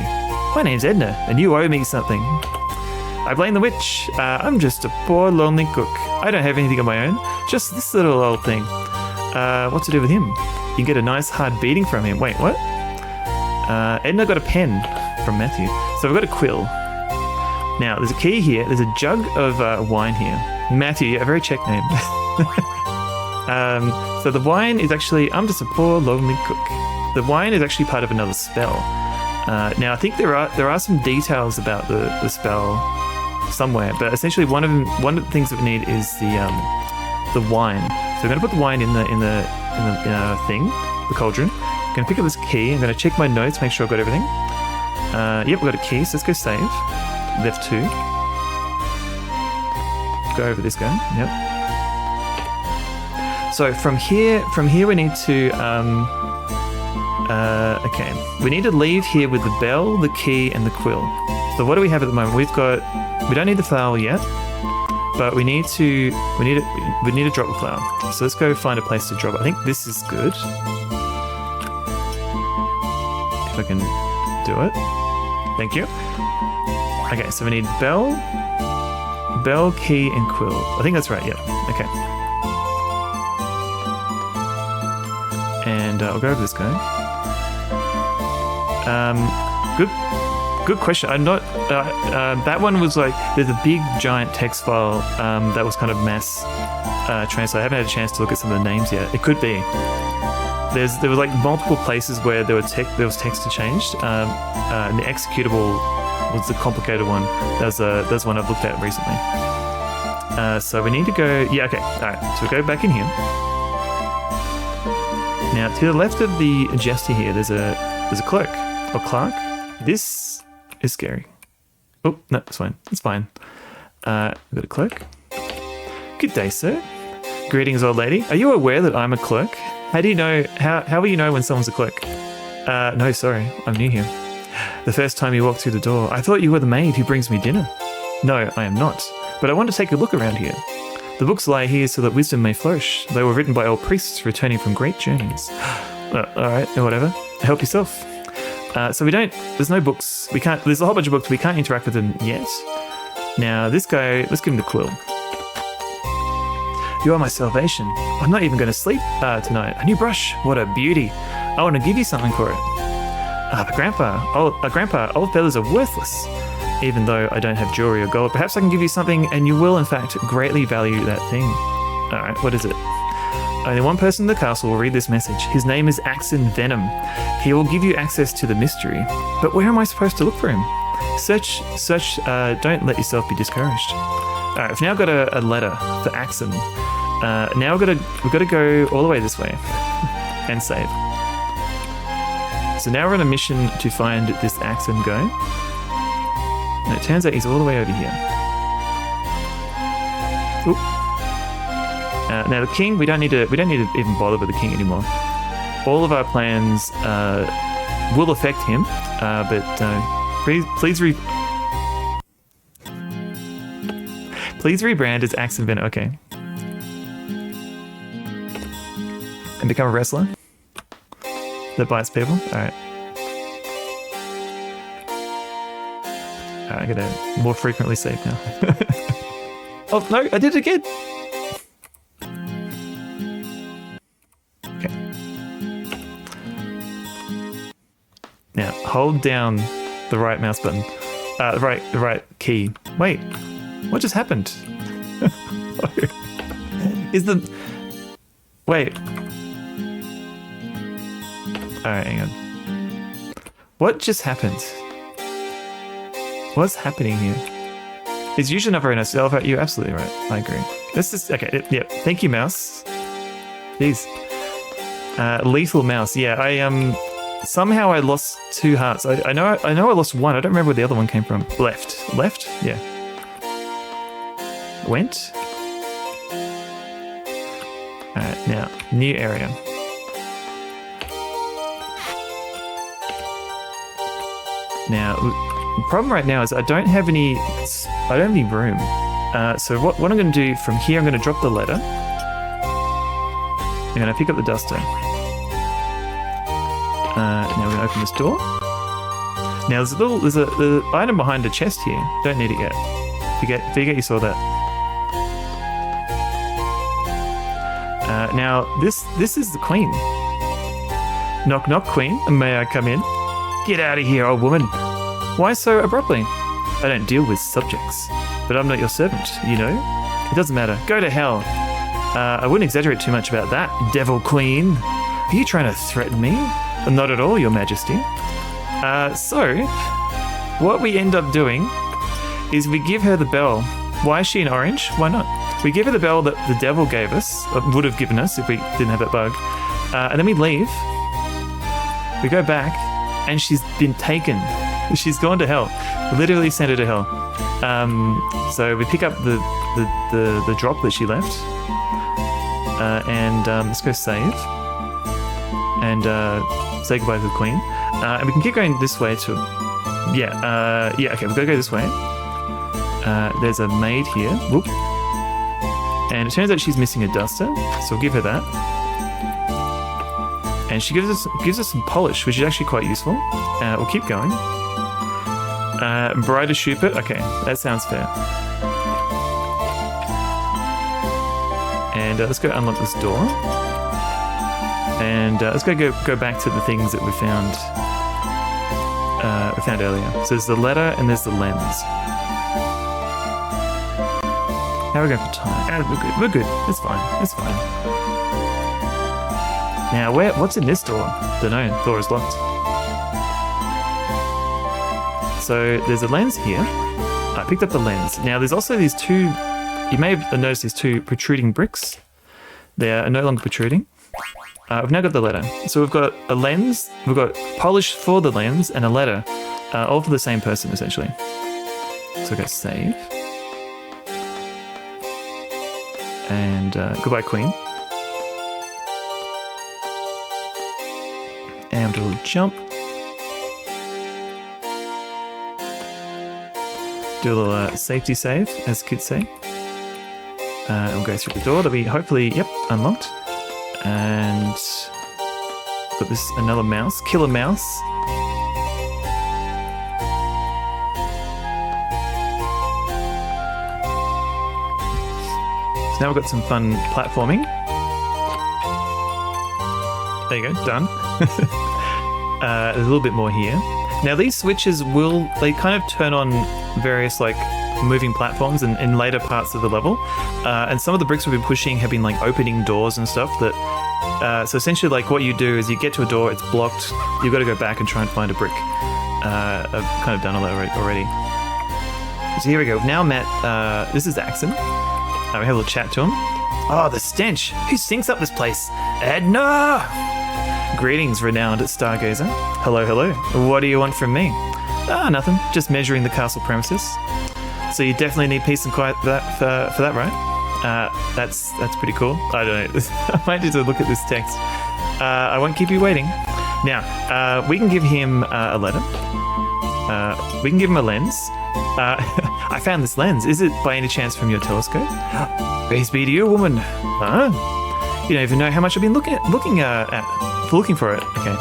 My name's Edna, and you owe me something. I blame the witch. I'm just a poor, lonely cook. I don't have anything of my own. Just this little old thing. What to do with him? You can get a nice hard beating from him. Wait, what? Edna got a pen from Matthew. So we've got a quill. Now, there's a key here. There's a jug of wine here. Matthew, a very Czech name. So the wine is actually... I'm just a poor, lonely cook. The wine is actually part of another spell. Now, I think there are some details about the spell somewhere, but essentially one of the things that we need is the wine. So we're going to put the wine in the thing, the cauldron. I'm going to pick up this key. I'm going to check my notes, make sure I've got everything. Yep, we've got a key, so let's go save. Left 2. Go over this guy. Yep. So from here we need to okay, we need to leave here with the bell, the key, and the quill. So what do we have at the moment? We don't need the flower yet, but we need to drop the flower. So let's go find a place to drop it. I think this is good. If I can do it. Thank you. Okay, so we need bell, key, and quill. I think that's right, yeah. Okay. And I'll go over this guy. Good question. I'm not... that one was like... There's a big, giant text file that was kind of mass translated. I haven't had a chance to look at some of the names yet. It could be. There were like multiple places where there was text to change. And the executable was the complicated one. That's one I've looked at recently. So we need to go... Yeah, okay. All right. So we go back in here. Now, to the left of the jester here, there's a clerk. Or clerk. This is scary. Oh, no, it's fine. It's fine. We've got a clerk. Good day, sir. Greetings, old lady. Are you aware that I'm a clerk? How do you know... How will you know when someone's a clerk? No, sorry. I'm new here. The first time you walked through the door, I thought you were the maid who brings me dinner. No, I am not. But I want to take a look around here. The books lie here so that wisdom may flourish. They were written by old priests returning from great journeys. Alright, whatever. Help yourself. So we don't... There's no books. We can't... There's a whole bunch of books. We can't interact with them yet. Now, this guy... Let's give him the quill. You are my salvation. I'm not even going to sleep tonight. A new brush. What a beauty. I want to give you something for it. But Grandpa, old feathers are worthless. Even though I don't have jewelry or gold, perhaps I can give you something and you will, in fact, greatly value that thing. Alright, what is it? Only one person in the castle will read this message. His name is Axon Venom. He will give you access to the mystery. But where am I supposed to look for him? Search, don't let yourself be discouraged. Alright, we've now got a letter for Axon. Now we've got to go all the way this way and save. So now we're on a mission to find this Axon guy. And it turns out he's all the way over here. Oop. Now the king, we don't need to even bother with the king anymore. All of our plans will affect him, but please rebrand as Axon Venom. Okay. And become a wrestler that bites people. All right. I gotta more frequently save now. Oh no, I did it again. Okay. Now hold down the right mouse button. The right key. Wait, what just happened? Is the... Wait. Alright, hang on. What just happened? What's happening here? It's usually not very nice to elevate. You're absolutely right. I agree. This is... Okay, yeah. Thank you, mouse. Jeez. Lethal mouse. Yeah, somehow I lost 2 hearts. I know I lost 1. I don't remember where the other one came from. Left. Yeah. Went. All right, now new area. Now the problem right now is I don't have any room. So what I'm going to do from here, I'm going to drop the letter. I'm going to pick up the duster. Now we're going to open this door. Now there's an item behind the chest here. Don't need it yet. Forget you saw that. Now this is the queen. Knock knock, queen. May I come in? Get out of here, old woman. Why so abruptly? I don't deal with subjects, but I'm not your servant, you know? It doesn't matter. Go to hell. I wouldn't exaggerate too much about that, devil queen. Are you trying to threaten me? Not at all, your majesty. So, what we end up doing is we give her the bell. Why is she in orange? Why not? We give her the bell that the devil gave us, or would have given us if we didn't have that bug. And then we leave. We go back, and she's been taken. She's gone to hell. Literally sent her to hell. So we pick up the drop that she left. And let's go save. And say goodbye to the queen. And we can keep going this way to... Yeah, okay, we've got to go this way. There's a maid here. Whoop. And it turns out she's missing a duster, so we'll give her that. And she gives us some polish, which is actually quite useful. We'll keep going. Brighter Schubert. Okay, that sounds fair. And let's go unlock this door. And let's go back to the things that we found earlier. So there's the letter and there's the lens. How are we going for time? We're good. It's fine. Now, what's in this door? Don't know. Door is locked. So there's a lens here. I picked up the lens. Now there's also these 2. You may have noticed these 2 protruding bricks. They are no longer protruding. We've now got the letter. So we've got a lens. We've got polish for the lens and a letter, all for the same person essentially. So go save. And goodbye, queen. And do a little jump. Do a little safety save, as kids say. And we'll go through the door that we hopefully, unlocked. And got this another mouse, killer mouse. So now we've got some fun platforming. There you go, done. There's a little bit more here. Now these switches they kind of turn on various like moving platforms in later parts of the level. And some of the bricks we've been pushing have been like opening doors and stuff that, so essentially like what you do is you get to a door, it's blocked, you've got to go back and try and find a brick. I've kind of done all that already. So here we go, we've now met, this is Axon. We have a little chat to him. Oh, the stench, who stinks up this place? Edna! Greetings, renowned stargazer. Hello. What do you want from me? Nothing. Just measuring the castle premises. So you definitely need peace and quiet for that, right? That's pretty cool. I don't know. I might need to look at this text. I won't keep you waiting. Now, we can give him a letter. We can give him a lens. I found this lens. Is it by any chance from your telescope? Praise be to you, woman. You don't even know how much I've been looking for it. Okay.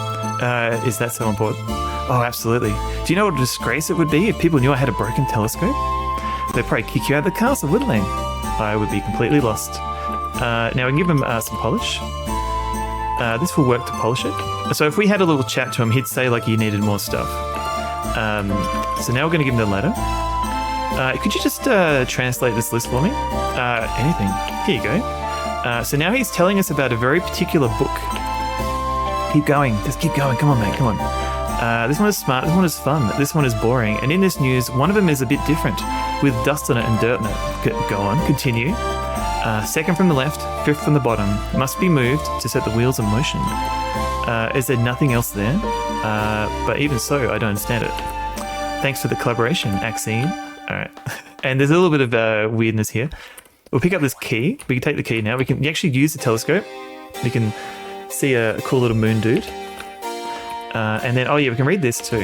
Is that so important? Oh, absolutely. Do you know what a disgrace it would be if people knew I had a broken telescope? They'd probably kick you out of the castle, wouldn't they? I would be completely lost. Now we can give him some polish. This will work to polish it. So if we had a little chat to him, he'd say like he needed more stuff. So now we're going to give him the letter. Could you just translate this list for me? Anything. Here you go. So now he's telling us about a very particular book. Keep going. Just keep going. Come on, mate. Come on. This one is smart. This one is fun. This one is boring. And in this news, one of them is a bit different, with dust on it and dirt on it. Go on. Continue. Second from the left, fifth from the bottom. Must be moved to set the wheels in motion. Is there nothing else there? But even so, I don't understand it. Thanks for the collaboration, Axine. All right. And there's a little bit of weirdness here. We'll pick up this key. We can take the key now. We can actually use the telescope. We can see a cool little moon dude. And then, oh yeah, we can read this too.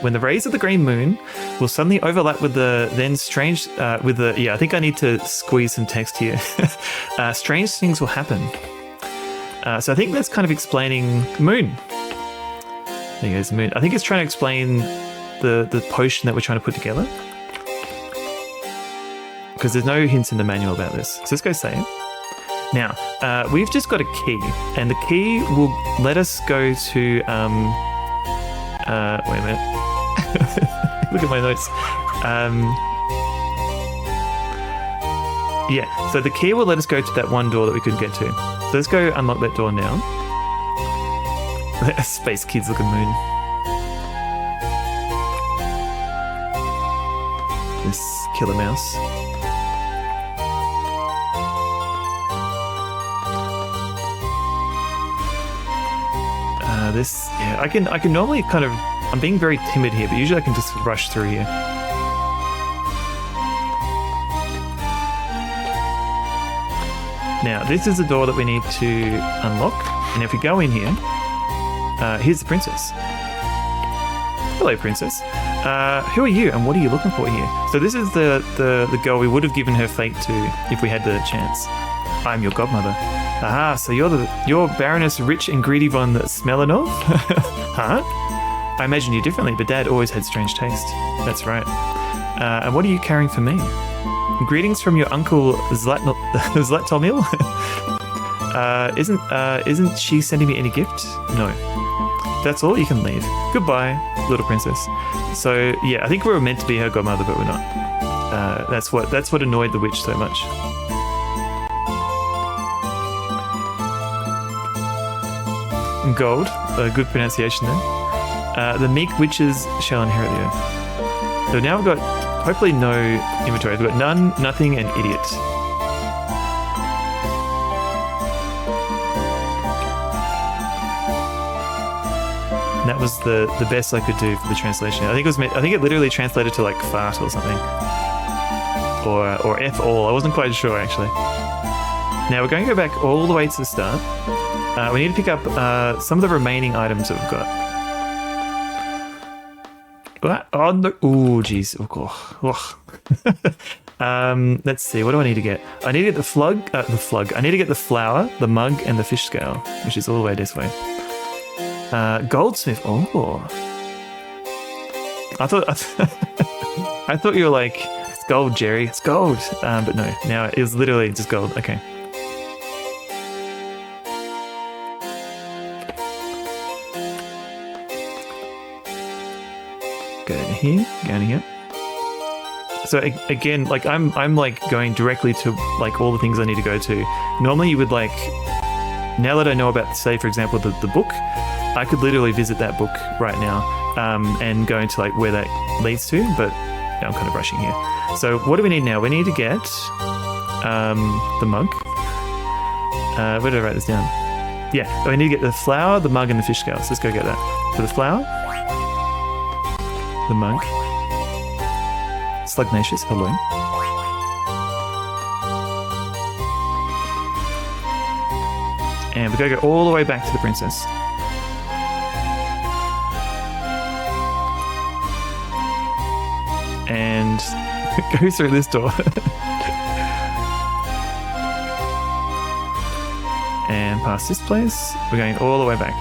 When the rays of the green moon will suddenly overlap with the then strange, I think I need to squeeze some text here. Strange things will happen. So I think that's kind of explaining moon. There goes the moon. I think it's trying to explain the potion that we're trying to put together. Because there's no hints in the manual about this. So let's go save. Now, we've just got a key, and the key will let us go to, wait a minute. Look at my notes. Yeah, so the key will let us go to that one door that we couldn't get to. So let's go unlock that door now. Space Kids looking moon. This killer mouse. I can normally kind of, I'm being very timid here, but usually I can just rush through here. Now, this is the door that we need to unlock, and if we go in here, here's the princess. Hello, princess. Who are you, and what are you looking for here? So this is the girl we would have given her fate to if we had the chance. I'm your godmother. Aha, so you're Baroness Rich and Greedy von Smelanov? Huh? I imagine you differently, but Dad always had strange taste. That's right. And what are you carrying for me? Greetings from your uncle Zlatomil? Isn't she sending me any gift? No. That's all, you can leave. Goodbye, little princess. So yeah, I think we were meant to be her godmother, but we're not. That's what annoyed the witch so much. Gold, good pronunciation there. The meek witches shall inherit the earth. So now we've got hopefully no inventory. We've got none, nothing, and idiot. And that was the best I could do for the translation. I think it literally translated to like fart or something, or f all. I wasn't quite sure actually. Now we're going to go back all the way to the start. We need to pick up some of the remaining items that we've got. Oh no! Oh jeez! Oh. Let's see. What do I need to get? I need to get the flug. I need to get the flour, the mug, and the fish scale, which is all the way this way. Goldsmith. Oh. I thought you were like, it's gold, Jerry. It's gold. But no. Now it is literally just gold. Okay. Go down here. So again, like I'm like going directly to like all the things I need to go to. Normally you would like, now that I know about, say for example, the book, I could literally visit that book right now and go into like where that leads to, but now I'm kind of rushing here. So what do we need now? We need to get the mug. Where did I write this down? Yeah, we need to get the flour, the mug, and the fish scales. Let's go get that. So the flour, the mug, Slugnacious, hello. And we're going to go all the way back to the princess. And go through this door. And past this place. We're going all the way back.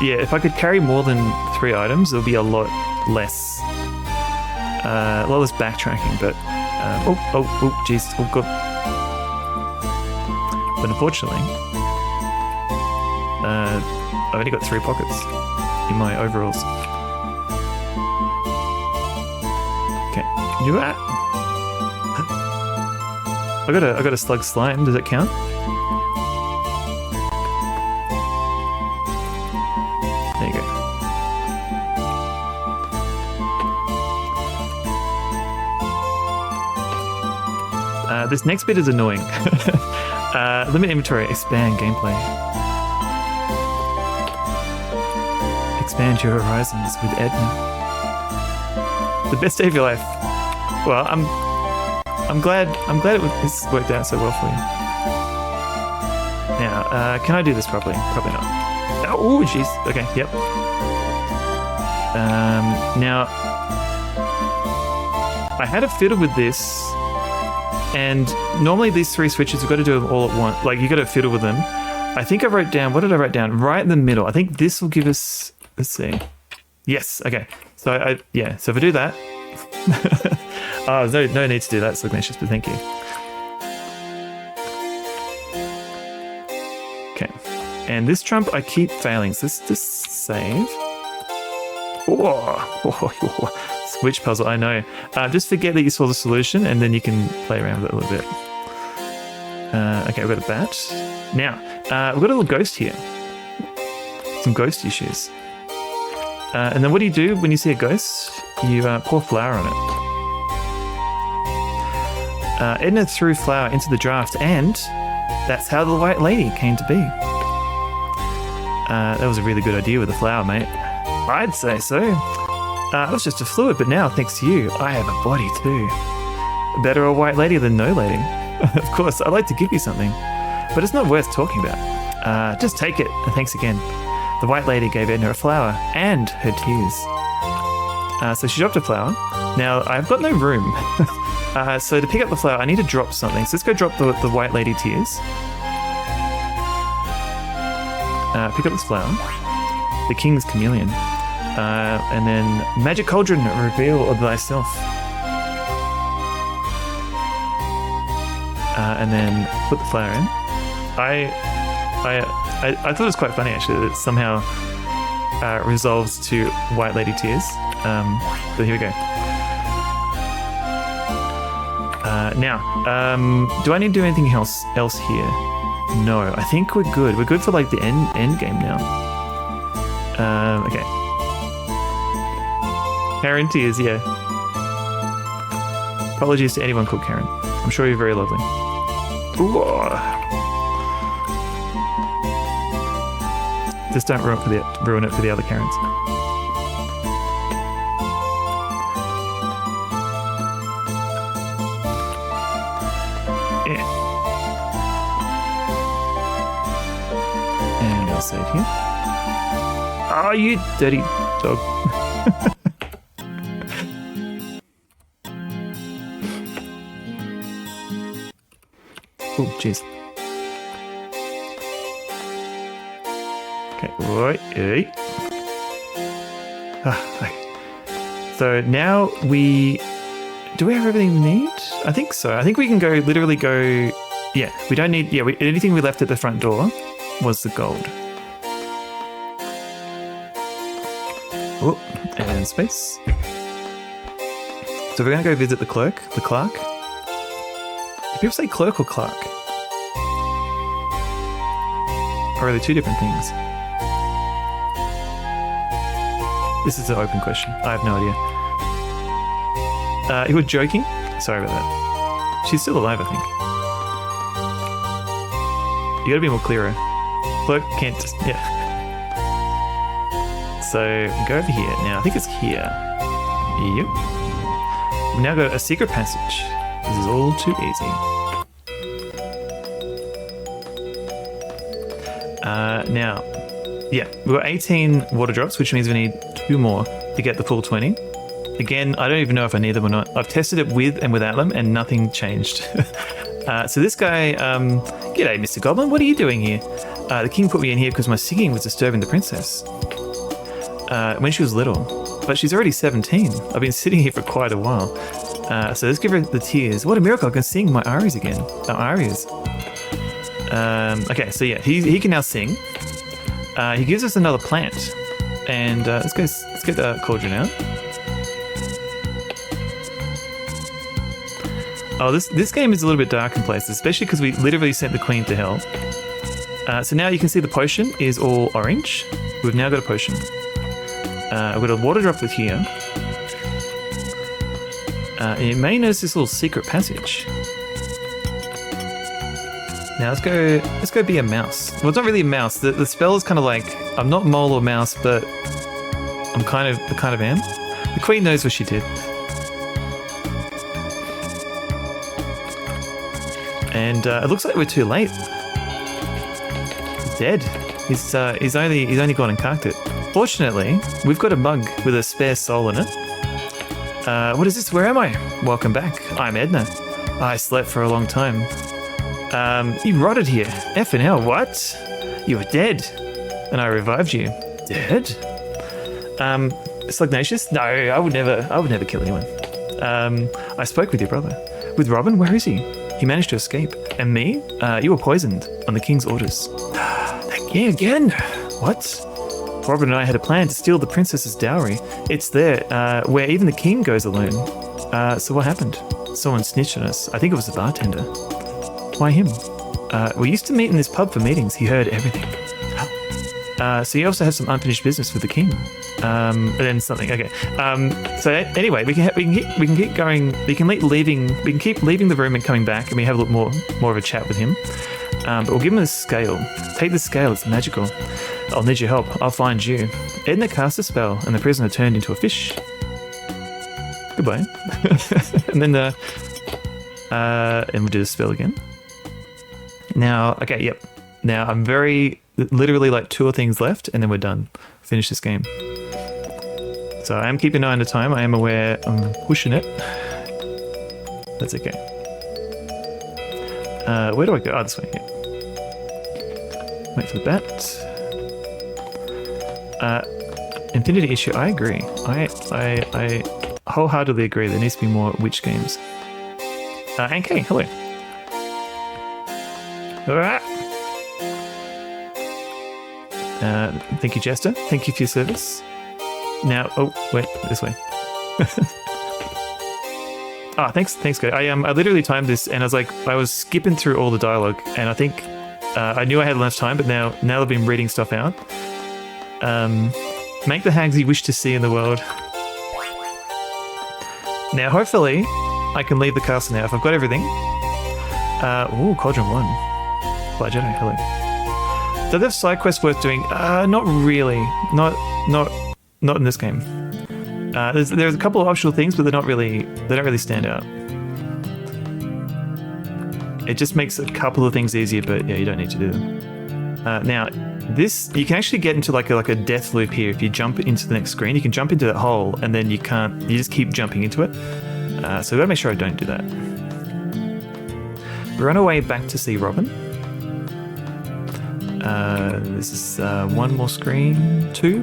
Yeah, if I could carry more than 3 items, there'll be a lot less backtracking, but jeez, oh god. But unfortunately, I've only got 3 pockets in my overalls. Okay, you at? I got a slug slime. Does it count? There you go. This next bit is annoying. Limit inventory, expand gameplay. Expand your horizons with Edna. The best day of your life. Well, I'm glad this worked out so well for you. Now, can I do this properly? Probably not. Oh, jeez. Okay, yep. Now, I had a fiddle with this, and normally these 3 switches, you've got to do them all at once. Like, you got to fiddle with them. I think I wrote down, what did I write down? Right in the middle. I think this will give us, let's see. Yes, okay. So, so if I do that, oh, there's no need to do that, Slugnacious, but thank you. Okay. And this trump, I keep failing. So this save. Oh, switch puzzle, I know. Just forget that you saw the solution, and then you can play around with it a little bit. Okay, we've got a bat. Now, we've got a little ghost here. Some ghost issues. And then what do when you see a ghost? You pour flour on it. Edna threw flour into the draft, and that's how the White Lady came to be. That was a really good idea with the flour, mate. I'd say so. It was just a fluid, but now, thanks to you, I have a body too. Better a White Lady than no lady. Of course, I'd like to give you something, but it's not worth talking about. Just take it, and thanks again. The White Lady gave Edna a flower and her tears. So she dropped a flower. Now, I've got no room. So to pick up the flower, I need to drop something. So let's go drop the White Lady tears. Pick up this flower. The King's Chameleon. And then Magic Cauldron, reveal of thyself. And then put the flower in. I thought it was quite funny actually that it somehow resolves to White Lady tears. But here we go. Now, do I need to do anything else here? No, I think we're good. We're good for like the end game now. Okay. Karen tears, yeah. Apologies to anyone called Karen. I'm sure you're very lovely. Ooh. Just don't ruin it for the other Karens. Yeah. And I'll save here. Oh, you dirty dog. Oh, jeez. Okay, right. Okay. So now do we have everything we need? I think so. I think we can literally go, yeah, we don't need, anything we left at the front door was the gold. Oh, and space. So we're going to go visit the clerk. Do people say clerk or clerk? Or are they two different things? This is an open question. I have no idea. You were joking? Sorry about that. She's still alive, I think. You gotta be more clearer. Clerk can't just, yeah. So, we go over here. Now, I think it's here. Yep. We've now got a secret passage. This is all too easy. Now, yeah, we've got 18 water drops, which means we need 2 more to get the full 20. Again, I don't even know if I need them or not. I've tested it with and without them, and nothing changed. So this guy, g'day, Mr. Goblin, what are you doing here? The king put me in here because my singing was disturbing the princess when she was little. But she's already 17. I've been sitting here for quite a while. So let's give her the tears. What a miracle, I can sing my arias again. Arias. Okay, so yeah, he can now sing. He gives us another plant. And let's get the cauldron out. Oh, this game is a little bit dark in places, especially because we literally sent the queen to hell. So now you can see the potion is all orange. We've now got a potion. I've got a water droplet here. You may notice this little secret passage. Now let's go be a mouse. Well, it's not really a mouse. The spell is kind of like, I'm not mole or mouse, but I kind of am. The queen knows what she did. And it looks like we're too late. He's dead. He's only gone and carked it. Fortunately, we've got a mug with a spare soul in it. What is this? Where am I? Welcome back. I'm Edna. I slept for a long time. You rotted here. Effing hell, what? You were dead. And I revived you. Dead? Slugnacious? No, I would never kill anyone. I spoke with your brother. With Robin? Where is he? He managed to escape. And me? You were poisoned on the king's orders. Yeah, again? What? Robin and I had a plan to steal the princess's dowry. It's there, where even the king goes alone. So what happened? Someone snitched on us. I think it was the bartender. Why him? We used to meet in this pub for meetings. He heard everything. So you also have some unfinished business with the king. And then something. Okay. So anyway, we can keep going. We can keep leaving the room and coming back, and we have a little more of a chat with him. But we'll give him the scale. Take the scale. It's magical. I'll need your help. I'll find you. Edna cast a spell, and the prisoner turned into a fish. Goodbye. And then and we'll do the spell again. Now, okay, yep. Now I'm literally like 2 things left, and then we're done. Finish this game. So I am keeping an eye on the time. I am aware I'm pushing it. That's okay. Where do I go? Oh, this way. Yeah. Wait for the bat. Infinity issue. I agree. I wholeheartedly agree. There needs to be more witch games. NK, hello. Alright. Thank you, Jester. Thank you for your service. Now, oh wait, this way. Thanks, good. I literally timed this, and I was skipping through all the dialogue, and I think I knew I had enough time, but now I've been reading stuff out. Make the hags you wish to see in the world. Now, hopefully, I can leave the castle now if I've got everything. Ooh, Cauldron 1. By Jedi, hello. Do they have side quests worth doing? Not really. Not in this game. There's a couple of optional things, but they don't really stand out. It just makes a couple of things easier, but yeah, you don't need to do them. Now, this you can actually get into like a death loop here. If you jump into the next screen, you can jump into that hole, and then you just keep jumping into it. So we gotta make sure I don't do that. We're on our way back to see Robin. This is 1 more screen, 2.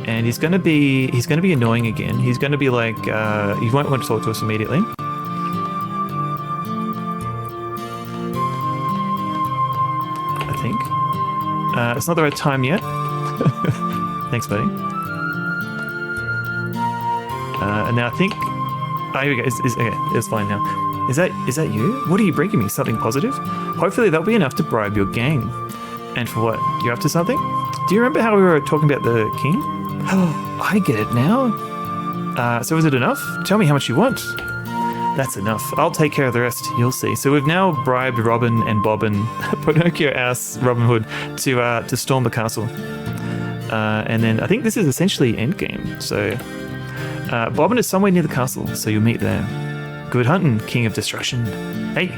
And he's gonna be annoying again. He's gonna be like he won't want to talk to us immediately. I think. It's not the right time yet. Thanks, buddy. And now I think. Oh, here we go. Okay, it's fine now. Is that you? What are you bringing me? Something positive? Hopefully that'll be enough to bribe your gang. And for what? You're up to something? Do you remember how we were talking about the king? Oh, I get it now. So is it enough? Tell me how much you want. That's enough. I'll take care of the rest. You'll see. So we've now bribed Robin and Bobbin, Pinocchio ass Robin Hood, to storm the castle. And then I think this is essentially endgame. So Bobbin is somewhere near the castle, so you'll meet there. Good hunting, King of Destruction. Hey!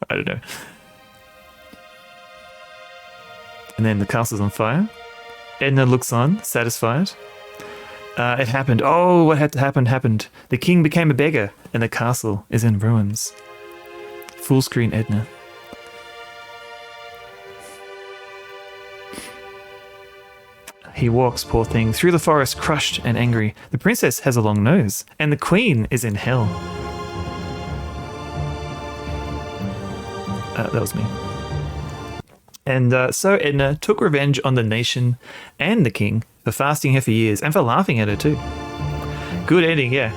I don't know. And then the castle's on fire. Edna looks on, satisfied. It happened. Oh, what had to happen happened. The king became a beggar, and the castle is in ruins. Full screen Edna. He walks, poor thing, through the forest, crushed and angry. The princess has a long nose, and the queen is in hell. That was me. And so Edna took revenge on the nation and the king for fasting her for years, and for laughing at her too. Good ending, yeah.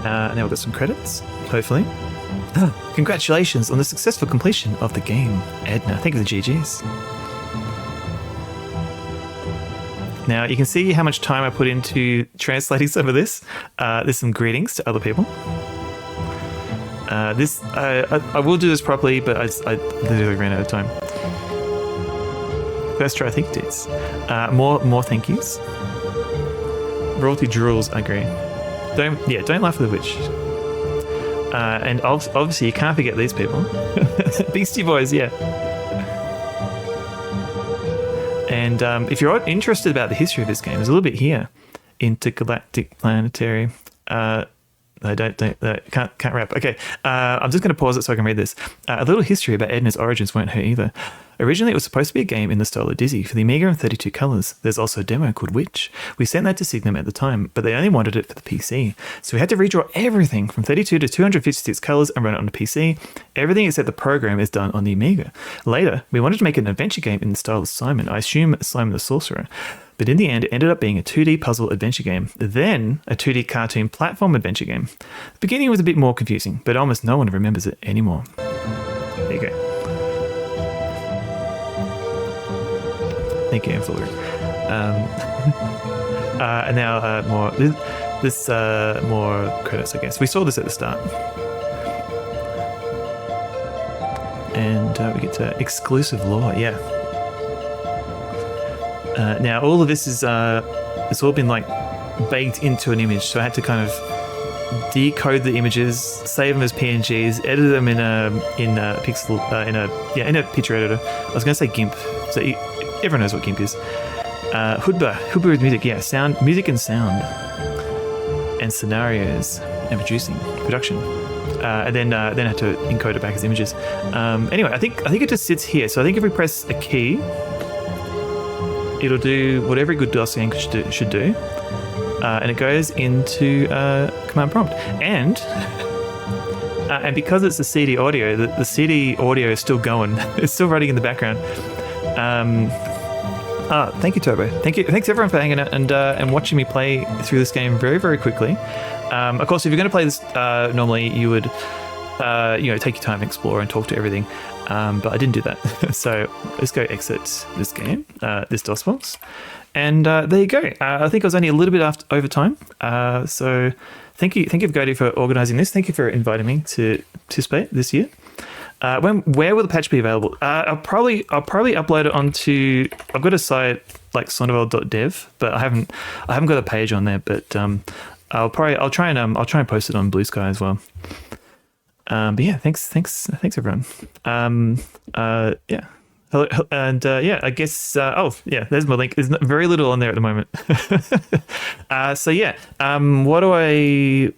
Now we've got some credits, hopefully. Congratulations on the successful completion of the game, Edna. Thank you for the GGs. Now, you can see how much time I put into translating some of this. There's some greetings to other people. I will do this properly, but I literally ran out of time. First try, I think it is. More thank yous. Royalty drools, I agree. Don't laugh at the witch. And obviously you can't forget these people. Beastie Boys, yeah. And if you're interested about the history of this game, there's a little bit here. Intergalactic Planetary. Can't rap. Okay, I'm just going to pause it so I can read this. A little history about Edna's origins won't hurt either. Originally, it was supposed to be a game in the style of Dizzy for the Amiga and 32 colours. There's also a demo called Witch. We sent that to Signum at the time, but they only wanted it for the PC. So we had to redraw everything from 32 to 256 colours and run it on the PC. Everything except the program is done on the Amiga. Later, we wanted to make an adventure game in the style of Simon. I assume Simon the Sorcerer. But in the end, it ended up being a 2D puzzle adventure game, then a 2D cartoon platform adventure game. The beginning was a bit more confusing, but almost no one remembers it anymore. There you go. Thank you, Amfleur. And now more credits, I guess. We saw this at the start. And we get to exclusive lore, yeah. Now all of this is it's all been like baked into an image, so I had to kind of decode the images, save them as PNGs, edit them in a picture editor. I was going to say GIMP, so everyone knows what GIMP is. Hudba with music, yeah, music and sound, and scenarios and production. And then had to encode it back as images. Anyway, I think it just sits here. So I think if we press a key, it'll do whatever a good DOS game should do, and it goes into command prompt. And because it's a CD audio, the CD audio is still going. It's still running in the background. Thank you, Turbo. Thanks everyone for hanging out and watching me play through this game very, very quickly. Of course, if you're going to play this normally, you would take your time, explore, and talk to everything. But I didn't do that. So let's go exit this game, this DOS box. And there you go. I think I was only a little bit over time. So thank you Goati for organising this. Thank you for inviting me to participate this year. Where will the patch be available? I'll probably upload it onto. I've got a site like Sonneveld.dev, but I haven't got a page on there. But I'll try and post it on Blue Sky as well. But yeah, thanks everyone. Yeah. Hello, and yeah, I guess. There's my link. There's very little on there at the moment. So yeah, what do I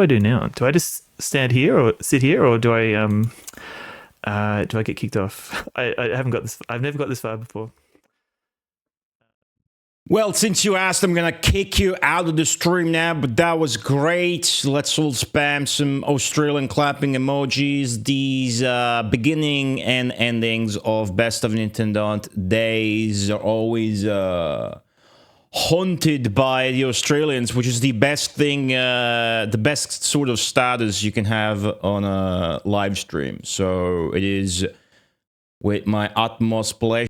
do now? Do I just stand here or sit here, or do I get kicked off? I haven't got this. I've never got this far before. Well, since you asked, I'm gonna kick you out of the stream now, but that was great. Let's all spam some Australian clapping emojis. These beginning and endings of Best of Nintendon't days are always haunted by the Australians, which is the best thing, the best sort of status you can have on a live stream. So it is with my utmost pleasure